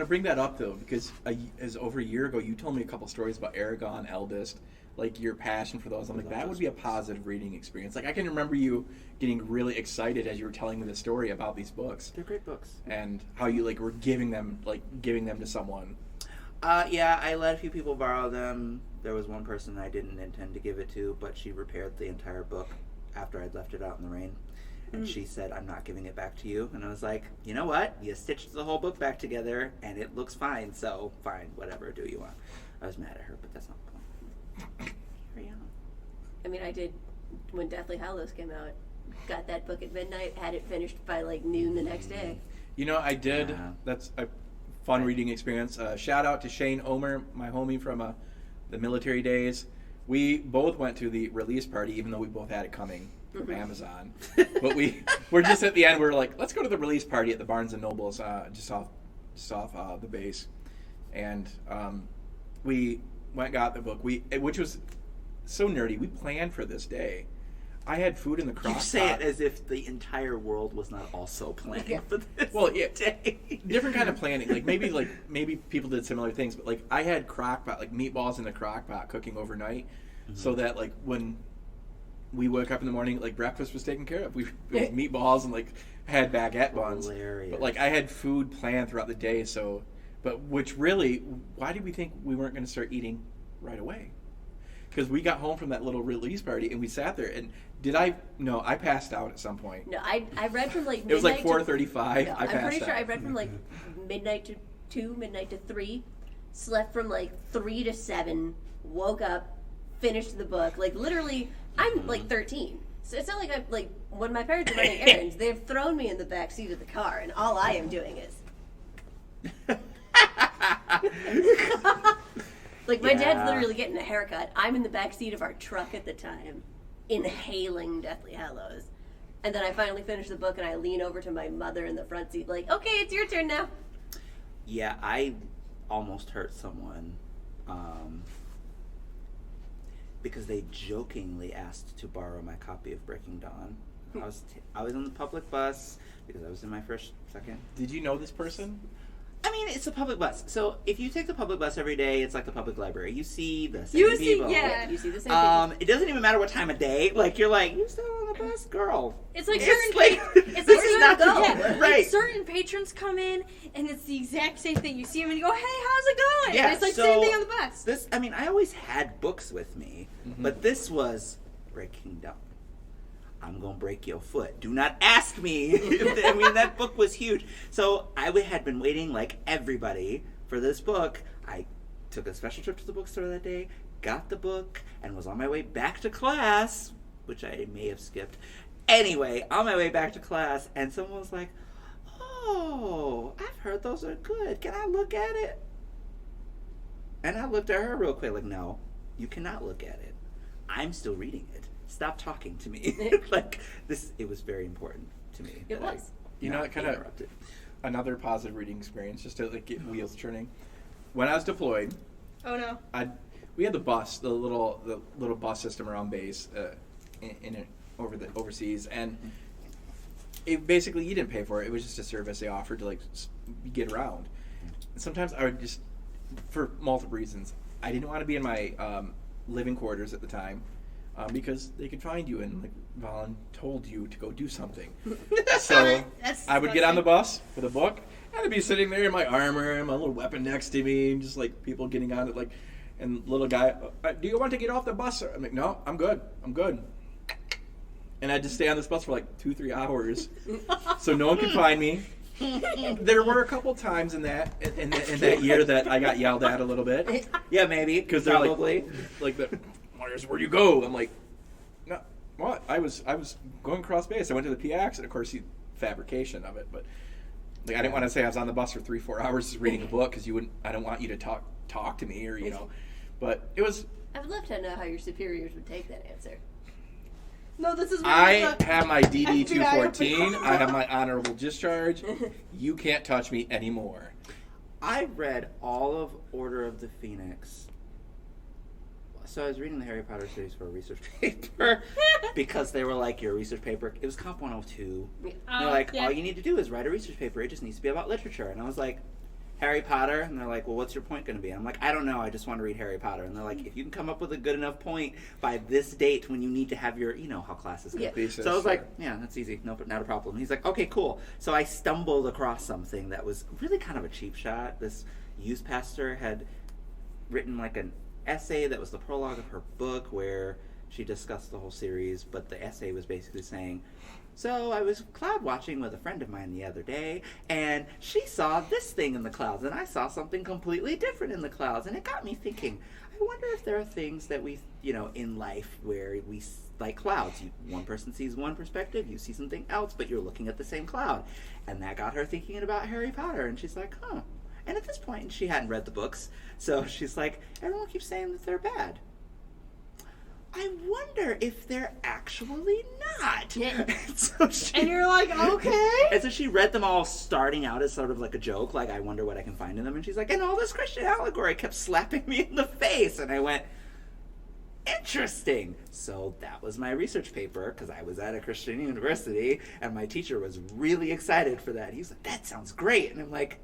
bring that up, though, because as over a year ago, you told me a couple stories about Aragon, Eldest, like your passion for those. I'm like, that would be a positive reading experience. Like, I can remember you getting really excited as you were telling me the story about these books. They're great books. And how you were giving them to someone. Yeah, I let a few people borrow them. There was one person I didn't intend to give it to, but she repaired the entire book after I'd left it out in the rain. And she said, I'm not giving it back to you. And I was like, you know what? You stitched the whole book back together, and it looks fine, so fine, whatever, do you want. I was mad at her, but that's not the point. Carry on. I did, when Deathly Hallows came out, got that book at midnight, had it finished by noon the next day. I did. Yeah. That's a fun reading experience. Shout out to Shane Omer, my homie from the military days. We both went to the release party, even though we both had it coming from Amazon. But we're just at the end, we're like, let's go to the release party at the Barnes & Nobles just off the base. And we went and got the book, which was so nerdy. We planned for this day. I had food in the crock pot. You say it as if the entire world was not also planning for this day. Different kind of planning. Maybe people did similar things, but I had crock pot, meatballs in the crock pot cooking overnight, so that when we woke up in the morning, breakfast was taken care of. We had meatballs and had baguette buns. Hilarious. But I had food planned throughout the day. So, but which really, why did we think we weren't going to start eating right away? Because we got home from that little release party and we sat there and No, I passed out at some point. No, I read from midnight. It was 4:35. No, I'm pretty sure I read from midnight to 2, midnight to 3, slept from 3 to 7, woke up, finished the book. Literally, I'm 13. So it's not like I'm when my parents are running errands, they've thrown me in the back seat of the car, and all I am doing is. My dad's literally getting a haircut. I'm in the back seat of our truck at the time, inhaling Deathly Hallows. And then I finally finish the book and I lean over to my mother in the front seat okay, it's your turn now. Yeah, I almost hurt someone because they jokingly asked to borrow my copy of Breaking Dawn. I was on the public bus because I was in my second. Did you know this person? It's a public bus. So if you take the public bus every day, it's like the public library. You see the same people. You see the same people. It doesn't even matter what time of day. You're you still on the bus, girl. It's certain certain patrons come in, and it's the exact same thing. You see them and you go, "Hey, how's it going?" Yeah, and it's same thing on the bus. I always had books with me, but this was Breaking Dawn. I'm going to break your foot. Do not ask me. That book was huge. So I had been waiting like everybody for this book. I took a special trip to the bookstore that day, got the book, and was on my way back to class, which I may have skipped. Anyway, on my way back to class, and someone was like, "Oh, I've heard those are good. Can I look at it?" And I looked at her real quick, no, you cannot look at it. I'm still reading it. Stop talking to me. It was very important to me. It was. Another positive reading experience, just to get wheels turning. When I was deployed, oh no, we had the little bus system around base overseas, and it basically you didn't pay for it. It was just a service they offered to like get around. And sometimes I would just, for multiple reasons, I didn't want to be in my living quarters at the time because they could find you and like Vaughn told you to go do something. So I would get on the bus with a book and I'd be sitting there in my armor and my little weapon next to me and just like people getting on it like, and little guy, do you want to get off the bus? I'm like, no, I'm good. And I'd just stay on this bus for like 2-3 hours so no one could find me. There were a couple times in that year that I got yelled at a little bit. Yeah, maybe. Because they're like where'd you go? I'm like, no, what? I was going cross base. I went to the PX, and of course, fabrication of it. But like, I didn't want to say I was on the bus for 3-4 hours reading a book because I don't want you to talk to me or But it was. I would love to know how your superiors would take that answer. No, this is. I have my DD 214. I have my honorable discharge. You can't touch me anymore. I read all of Order of the Phoenix. So I was reading the Harry Potter series for a research paper because they were like, your research paper, it was Comp 102. And they're like, all you need to do is write a research paper. It just needs to be about literature. And I was like, Harry Potter? And they're like, well, what's your point going to be? And I'm like, I don't know. I just want to read Harry Potter. And they're like, if you can come up with a good enough point by this date when you need to have your, how classes go. Yeah. So I was like, yeah, that's easy. No, not a problem. And he's like, okay, cool. So I stumbled across something that was really kind of a cheap shot. This youth pastor had written like an essay that was the prologue of her book where she discussed the whole series, but the essay was basically saying, so I was cloud watching with a friend of mine the other day, and she saw this thing in the clouds, and I saw something completely different in the clouds, and it got me thinking, I wonder if there are things that we, in life where we, like clouds, one person sees one perspective, you see something else, but you're looking at the same cloud. And that got her thinking about Harry Potter, and she's like, huh. And at this point, she hadn't read the books, so she's like, everyone keeps saying that they're bad. I wonder if they're actually not. And you're like, okay. And so she read them all starting out as sort of like a joke, like, I wonder what I can find in them. And she's like, and all this Christian allegory kept slapping me in the face. And I went, interesting. So that was my research paper, because I was at a Christian university, and my teacher was really excited for that. He's like, that sounds great. And I'm like,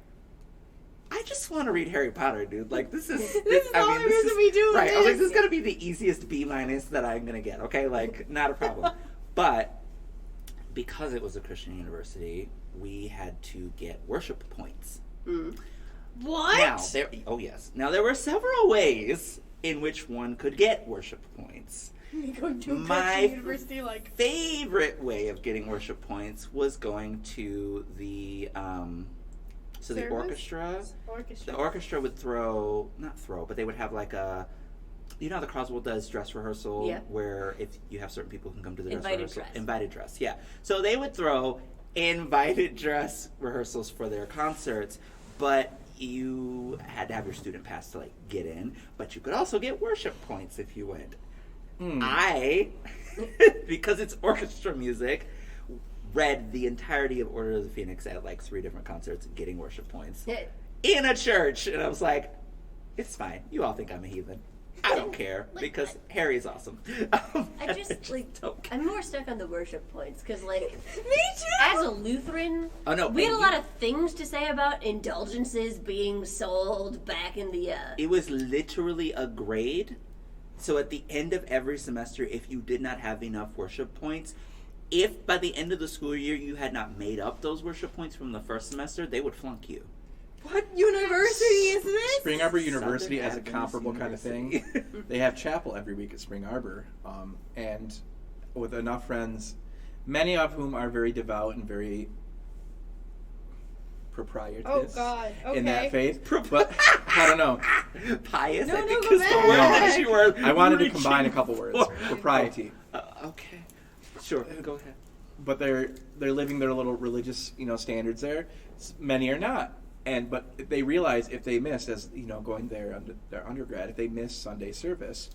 I just want to read Harry Potter, dude. Like, this is the only reason we do right. this. I was like, this is going to be the easiest B- that I'm going to get, okay? Like, not a problem. But because it was a Christian university, we had to get worship points. Mm. What? Now, there were several ways in which one could get worship points. Going to a My Christian university, favorite way of getting worship points was going to the... So the orchestra. The orchestra would but they would have like a, how the Croswell does dress rehearsal, where if you have certain people who can come to the invited dress, yeah. So they would throw invited dress rehearsals for their concerts, but you had to have your student pass to like get in, but you could also get worship points if you went. I, because it's orchestra music, read the entirety of Order of the Phoenix at like 3 different concerts, getting worship points in a church, and I was like, "It's fine. You all think I'm a heathen. I don't care because Harry's awesome." I just I'm more stuck on the worship points because me too. As a Lutheran, we had a lot of things to say about indulgences being sold back in the. It was literally a grade. So at the end of every semester, if you did not have enough worship points. If by the end of the school year you had not made up those worship points from the first semester, they would flunk you. What university is this? Spring Arbor University as a comparable kind of thing. They have chapel every week at Spring Arbor. And with enough friends, many of whom are very devout and very proprietous in that faith. But I don't know. Pious, no, I think go is back. the word that you were I wanted to combine a couple words. Propriety. Okay. Sure, go ahead. But they're living their little religious, standards there. Many are not, but they realize if they miss, as going there under their undergrad, if they miss Sunday service,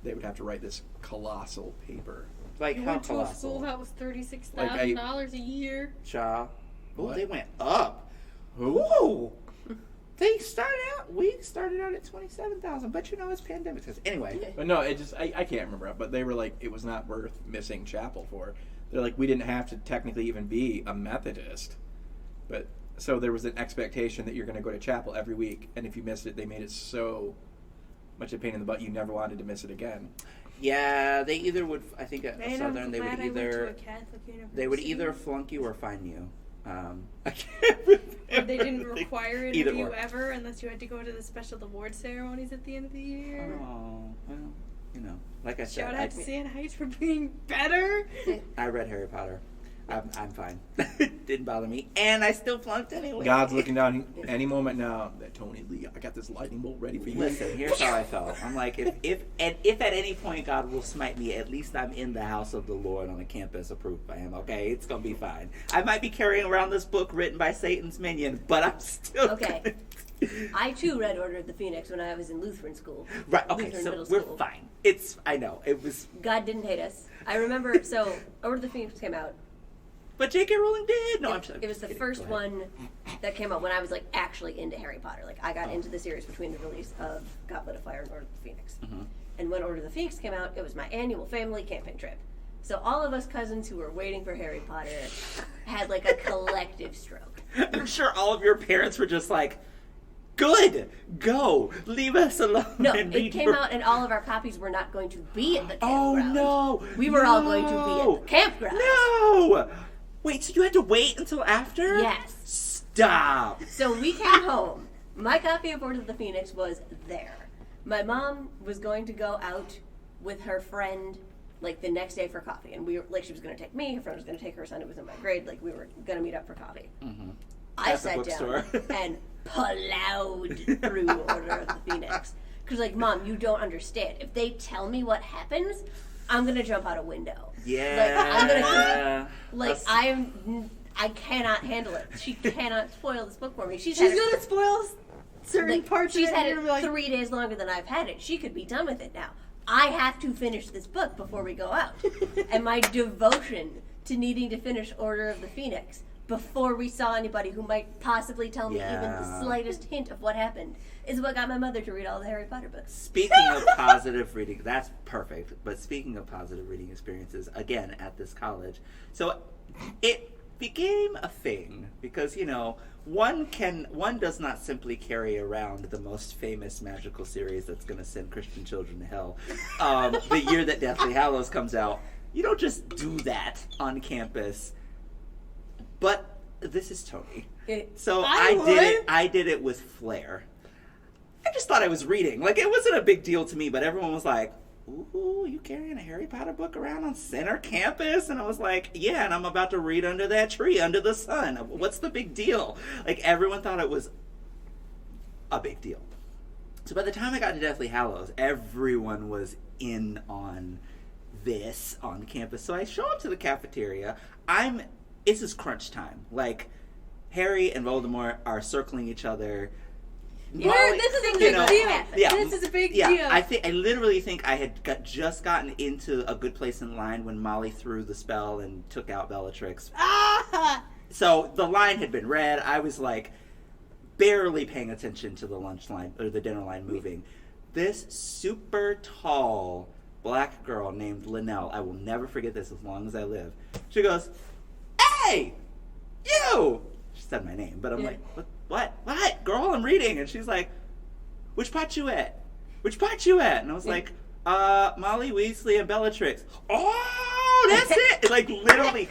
they would have to write this colossal paper. Like you how went to colossal? a school that was $36,000 a year. Oh, they went up. Who? Ooh. We started out at 27,000, but it's pandemic. Anyway. But no, I can't remember. But they were like, it was not worth missing chapel for. They're like, we didn't have to technically even be a Methodist. But so there was an expectation that you're going to go to chapel every week. And if you missed it, they made it so much a pain in the butt you never wanted to miss it again. Yeah, they either would, I think at Man, Southern, I'm they would glad I went to either, a Catholic university. they would either flunk you or fine you. I can't remember. They didn't require it Either of you or. ever unless you had to go to the special award ceremonies at the end of the year. Oh, well, like I said, Shout out to Sand Heights for being better. I read Harry Potter. I'm fine. Didn't bother me, and I still flunked anyway. God's looking down any moment now. That Tony Lee, I got this lightning bolt ready for you. Listen, here's how I felt. I'm like, if at any point God will smite me, at least I'm in the house of the Lord on a campus approved by Him. Okay, it's gonna be fine. I might be carrying around this book written by Satan's minion, but I'm still Okay. I too read Order of the Phoenix when I was in Lutheran school. Right. Okay. Lutheran So middle we're school. fine. I know it was. God didn't hate us. I remember. So Order of the Phoenix came out. But J.K. Rowling did. No, I'm sorry. It was the first one that came out when I was like actually into Harry Potter. Like I got into the series between the release of Goblet of Fire and Order of the Phoenix. Mm-hmm. And when Order of the Phoenix came out, it was my annual family camping trip. So all of us cousins who were waiting for Harry Potter had like a collective stroke. I'm sure all of your parents were just like, "Good, go, leave us alone." No, and it read came your-" out and all of our copies were not going to be at the Oh campground. no! We were all going to be at the campground. No! Wait, so you had to wait until after? Yes. Stop. So we came home. My copy of Order of the Phoenix was there. My mom was going to go out with her friend like the next day for coffee, and we were like, she was going to take me. Her friend was going to take her son who was in my grade. Like we were going to meet up for coffee. Mm-hmm. I At the sat bookstore. down and plowed through Order of the Phoenix because, like, Mom, you don't understand. If they tell me what happens, I'm going to jump out a window. Yeah. I cannot handle it. She cannot spoil this book for me. She's gonna spoil certain like, parts she's of it. had and it you're like, 3 days longer than I've had it. She could be done with it now. I have to finish this book before we go out. And my devotion to needing to finish Order of the Phoenix before we saw anybody who might possibly tell me even the slightest hint of what happened is what got my mother to read all the Harry Potter books. Speaking of positive reading, that's perfect. But speaking of positive reading experiences, again, at this college, so it became a thing because, one does not simply carry around the most famous magical series that's going to send Christian children to hell. The year that Deathly Hallows comes out, you don't just do that on campus. But this is Tony, so I did it with flair. I just thought I was reading. Like, it wasn't a big deal to me, but everyone was like, "Ooh, you carrying a Harry Potter book around on center campus?" And I was like, "Yeah, and I'm about to read under that tree, under the sun. What's the big deal?" Like, everyone thought it was a big deal. So by the time I got to Deathly Hallows, everyone was in on this on campus. So I show up to the cafeteria. This is crunch time. Like, Harry and Voldemort are circling each other. this is a big deal. Yeah, This is a big yeah, deal. I literally think I had just gotten into a good place in line when Molly threw the spell and took out Bellatrix. So the line had been read. I was like barely paying attention to the lunch line or the dinner line moving. This super tall black girl named Linnell, I will never forget this as long as I live. She goes, "Hey, you!" She said my name, but I'm like, what? Girl, I'm reading. And she's like, "Which pot you at? Which pot you at?" And I was like, Molly Weasley and Bellatrix. "Oh, that's it." Like, literally,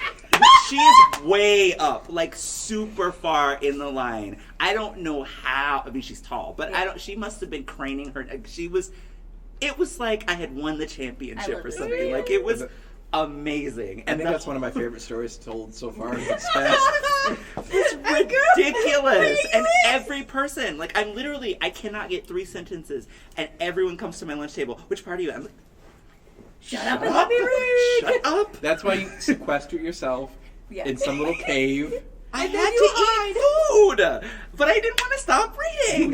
she is way up, like super far in the line. I don't know how. I mean, she's tall, but she must have been craning her. It was like I had won the championship or something. Like, it was amazing. I think that's one of my favorite stories told so far in this past. It's ridiculous. And every person, like, I cannot get 3 sentences, and everyone comes to my lunch table. "Which part are you at?" I'm like, Shut up and let me read! Shut up. That's why you sequester yourself in some little cave. I had to eat food, but I didn't want to stop reading.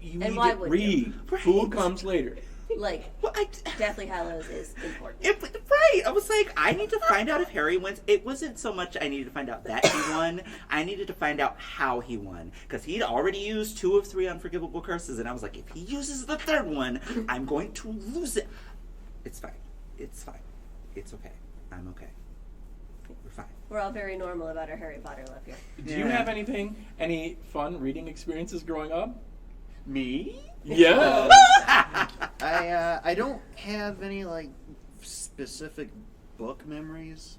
You And need why to would read. you? Food comes later. Like, Well, Deathly Hallows is important. Right. I was like, I need to find out if Harry wins. It wasn't so much I needed to find out that he won. I needed to find out how he won. Because he'd already used 2 of 3 unforgivable curses. And I was like, if he uses the 3rd one, I'm going to lose it. It's fine. It's fine. It's okay. I'm okay. We're fine. We're all very normal about our Harry Potter love here. Do you have any fun reading experiences growing up? Me? Yeah. I don't have any like specific book memories.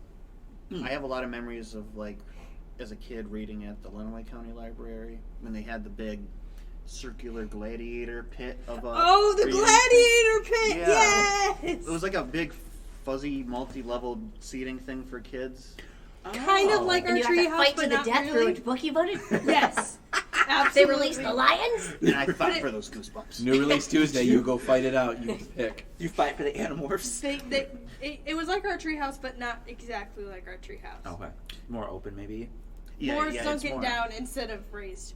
I have a lot of memories of like as a kid reading at the Lenawee County Library when they had the big circular gladiator pit of a Oh, the gladiator pit! Yeah. Yes. It was like a big fuzzy multi-level seating thing for kids. Kind of like And our you have to treehouse, fight but to the not death for really. which book you voted? Yes, They absolutely. released the lions? And I fought for those goosebumps. New release Tuesday. You go fight it out. You pick. You fight for the Animorphs. It was like our treehouse, but not exactly like our treehouse. Okay. More open, maybe. More it's sunken more- down instead of raised.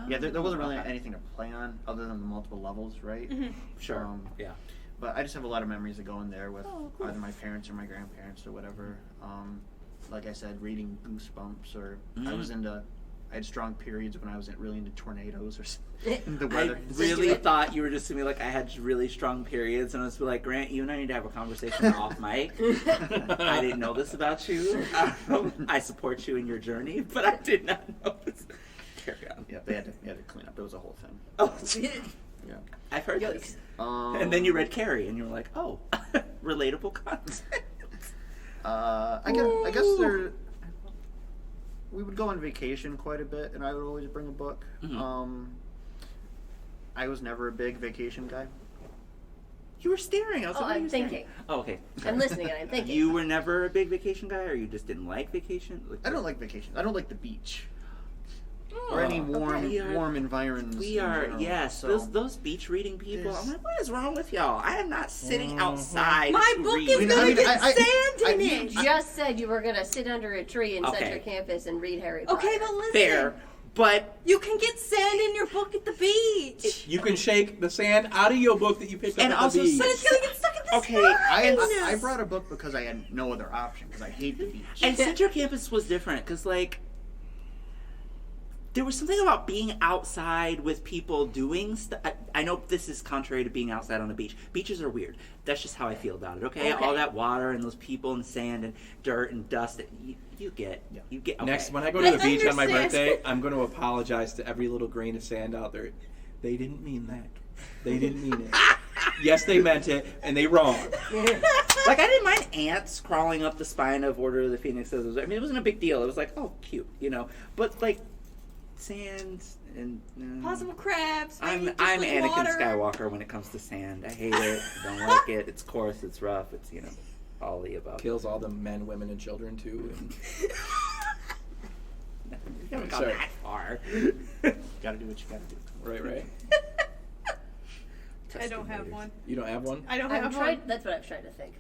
Yeah, there wasn't really anything to play on other than the multiple levels, right? Sure. Yeah. But I just have a lot of memories of going there with Oh, cool. either my parents or my grandparents or whatever. Like I said, reading Goosebumps, or I had strong periods when I was really into tornadoes or something. The I weather. really thought you were just gonna be like, I had really strong periods, and I was like, Grant, you and I need to have a conversation off mic. I didn't know this about you. I support you in your journey, but I did not know this. Carry on. Yeah, they had to clean up. It was a whole thing. Oh, Yeah. I've heard Yikes. this. And then you read Carrie, and you were like, oh, relatable content. I guess we would go on vacation quite a bit, and I would always bring a book. I was never a big vacation guy. You were staring. I was Oh, like, what are I'm you staring? thinking. Oh, okay. I'm listening and I'm thinking. You were never a big vacation guy, or you just didn't like vacation? I don't like vacations. I don't like the beach Oh, or any warm okay. warm environs. We in are, general. yes. So, Those beach reading people. There's- I'm like, what is wrong with y'all? I am not sitting outside. My to book read. is gonna get I- sand in You it. just said you were going to sit under a tree in Okay. Central Campus and read Harry Potter. Okay, but listen. Fair, but You can get sand in your book at the beach. You can shake the sand out of your book that you picked up And at also the beach. But it's gonna get stuck in the Okay, sand. I brought a book because I had no other option because I hate the beach. and Central Campus was different because like there was something about being outside with people doing stuff. I know this is contrary to being outside on a beach. Beaches are weird. That's just how I feel about it. Okay, Okay. all that water and those people and sand and dirt and dust. You get. You get. Okay. Next, when I go to the beach on my understand. birthday, I'm going to apologize to every little grain of sand out there. They didn't mean that. They didn't mean it. Yes, they meant it, and they wrong. Like I didn't mind ants crawling up the spine of Order of the Phoenix. I mean, it wasn't a big deal. It was like, oh, cute, you know. But like sand and Possible crabs. I'm just I'm like Anakin water. Skywalker when it comes to sand. I hate it. I don't like it. It's coarse. It's rough. It's all the above. Kills all the men, women, and children too. And You haven't gone Sorry. that far. Gotta do what you gotta do. right. I don't have one. You don't have one? I don't I'm have trying, one. that's what I was trying to think.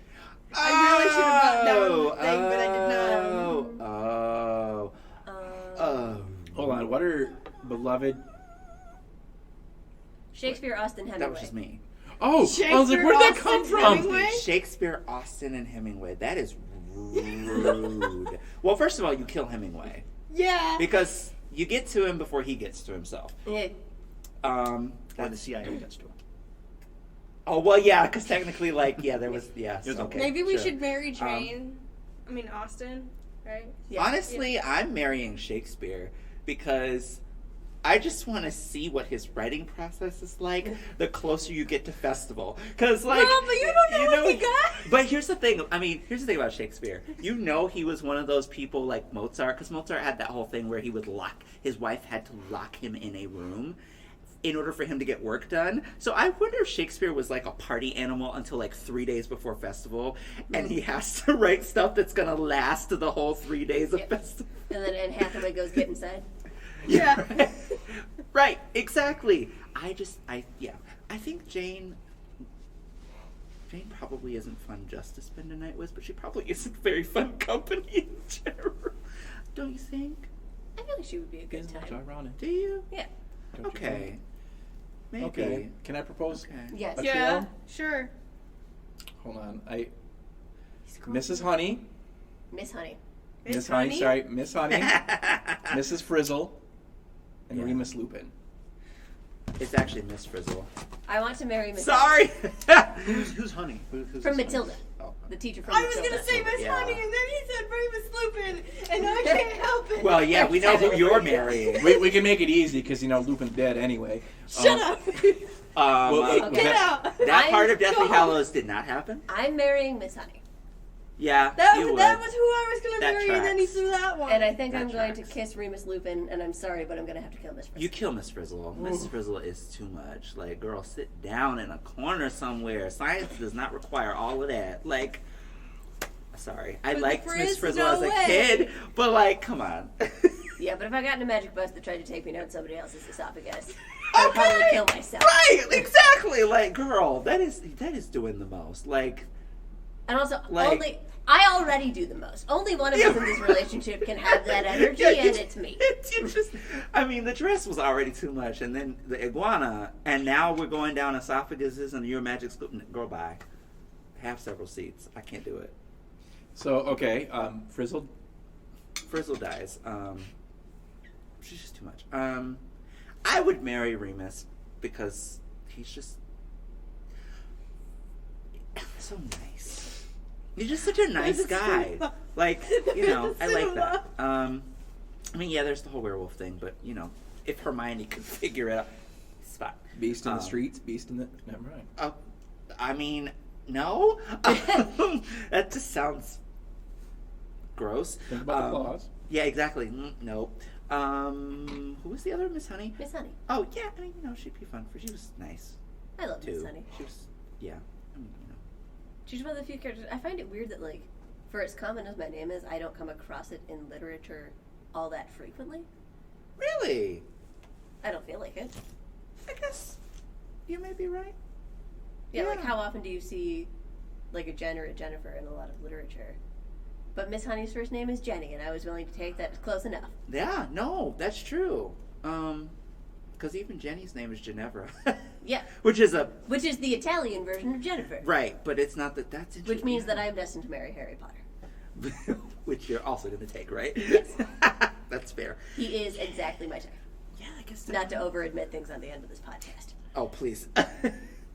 I really should have brought down the thing, but I did not. Oh. Hold on. What are beloved? Shakespeare, Austen, Hemingway. That was just me. Oh, I was like, where did that come Shakespeare, from? Hemingway? Shakespeare, Austen, and Hemingway. That is rude. Well, first of all, you kill Hemingway Yeah. because you get to him before he gets to himself. Yeah. Or the CIA gets to it. Oh well, yeah, because technically, there was okay. Maybe we sure. should marry Jane. Austin, right? Yeah. Honestly, I'm marrying Shakespeare because I just want to see what his writing process is like the closer you get to festival. Because, like, No, but you don't know what he got. But here's the thing. Here's the thing about Shakespeare. You know he was one of those people like Mozart, because Mozart had that whole thing where he would his wife had to lock him in a room in order for him to get work done. So I wonder if Shakespeare was like a party animal until like 3 days before festival, and he has to write stuff that's gonna last the whole 3 days of festival. And then Anne Hathaway goes get inside. Yeah. Right, exactly. I think Jane probably isn't fun just to spend a night with, but she probably isn't very fun company in general. Don't you think? I feel like she would be a good It's time. ironic. Do you? Yeah. Don't you Okay. Maybe. Okay. Can I propose? Okay. Yes. A Yeah, trio? sure. Hold on. Mrs. Honey. Miss Honey. Miss Honey. Sorry, Miss Honey. Mrs. Frizzle. And Yeah. Remus Lupin. It's actually Miss Frizzle. I want to marry Miss Sorry. Who's Honey? Who's From this Matilda. Honey? Oh, The teacher from I was Matilda. gonna say Miss Yeah. Honey, and then he said Remus Lupin, and I can't help it. Well, yeah, we know who you're marrying. We can make it easy because Lupin's dead anyway. Shut up. Well, Get out. That part of Go Deathly home. Hallows did not happen. I'm marrying Miss Honey. Yeah, That you would. was who I was gonna That marry, and then he tracks. threw that one. And I think That I'm going to tracks. kiss Remus Lupin, and I'm sorry, but I'm going to have to kill Miss Frizzle. You kill Miss Frizzle. Miss Frizzle is too much. Like, girl, sit down in a corner somewhere. Science does not require all of that. Like, sorry, I For the liked Miss Frizz, Frizzle no as a way. kid, but like, come on. Yeah, but if I got in a magic bus that tried to take me down somebody else's esophagus, I'd probably kill myself. Right, exactly. Like, girl, that is doing the most. Like, And also, Like- I already do the most. Only one of us in this relationship can have that energy, yeah, and it's me. I mean, the dress was already too much, and then the iguana, and now we're going down esophaguses, and you're a magic scoop. Girl, bye. Have several seats. I can't do it. So, okay, Frizzle. Frizzle dies. She's just too much. I would marry Remus because he's just so nice. He's just such a nice guy. Like, I like that. I mean, yeah, there's the whole werewolf thing, but if Hermione could figure it out, it's fine. Beast in the streets, beast in the... Never mind. I mean, no. That just sounds gross. Think about the claws. Yeah, exactly. No. Who was the other Miss Honey? Miss Honey. Oh yeah, I mean, she'd be fun. She was nice I love too. Miss Honey. She was, yeah. I mean, She's one of the few characters. I find it weird that, like, for as common as my name is, I don't come across it in literature all that frequently. Really? I don't feel like it. I guess you may be right. Yeah, like, Yeah. how often do you see, like, a Jen or a Jennifer in a lot of literature? But Miss Honey's first name is Jenny, and I was willing to take that as close enough. Yeah, no, that's true. Because even Jenny's name is Ginevra. Yeah. Which is the Italian version of Jennifer. right, but it's not that. That's Which means that I'm destined to marry Harry Potter. which you're also going to take, right? Yes. That's fair. He is exactly my type. Yeah, I guess. Not to over-admit things on the end of this podcast. Oh, please.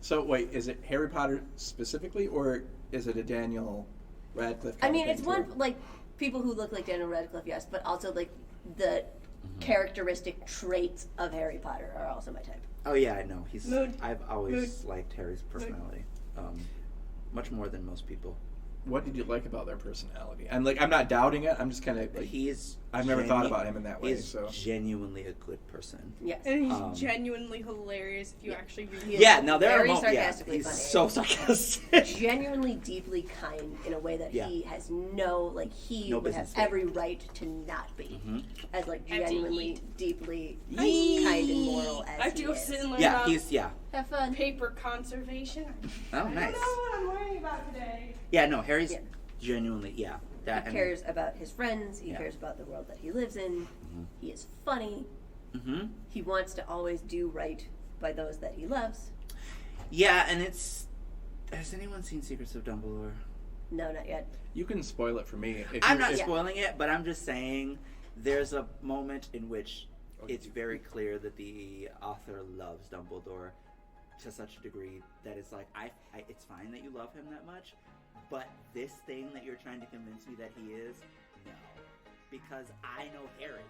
So, wait, is it Harry Potter specifically, or is it a Daniel Radcliffe? I kind mean, of it's thing, one, too? like, people who look like Daniel Radcliffe, yes, but also, like, the characteristic traits of Harry Potter are also my type. Oh yeah, I know. Mood. I've always liked Harry's personality, much more than most people. What did you like about their personality? I'm not doubting it. I'm just kind of like, He's. I've never thought about him in that way. He's So genuinely a good person. Yes. And he's genuinely hilarious if you Yeah. actually read He it. is Yeah, now there are very moments. Yeah, sarcastically he's funny. so sarcastic. Genuinely deeply kind in a way that Yeah. he has he No would have business being. every right to not be. Mhm. As, like, I have to genuinely, eat. deeply Yeet. kind and moral as I have to he go is. sit and learn Yeah, about he's Have fun. paper conservation. Oh, I don't nice. know what I'm learning about today. Yeah, no, Harry's Yeah. genuinely that. He cares about his friends. He Yeah. cares about the world that he lives in. Mhm. He is funny. Mm-hmm. He wants to always do right by those that he loves. Yeah, and it's. Has anyone seen Secrets of Dumbledore? No, not yet. you can spoil it for me. I'm not spoiling it, but I'm just saying there's a moment in which it's very clear that the author loves Dumbledore to such a degree that it's like, it's fine that you love him that much, but this thing that you're trying to convince me that he is, no. Because I know Harry.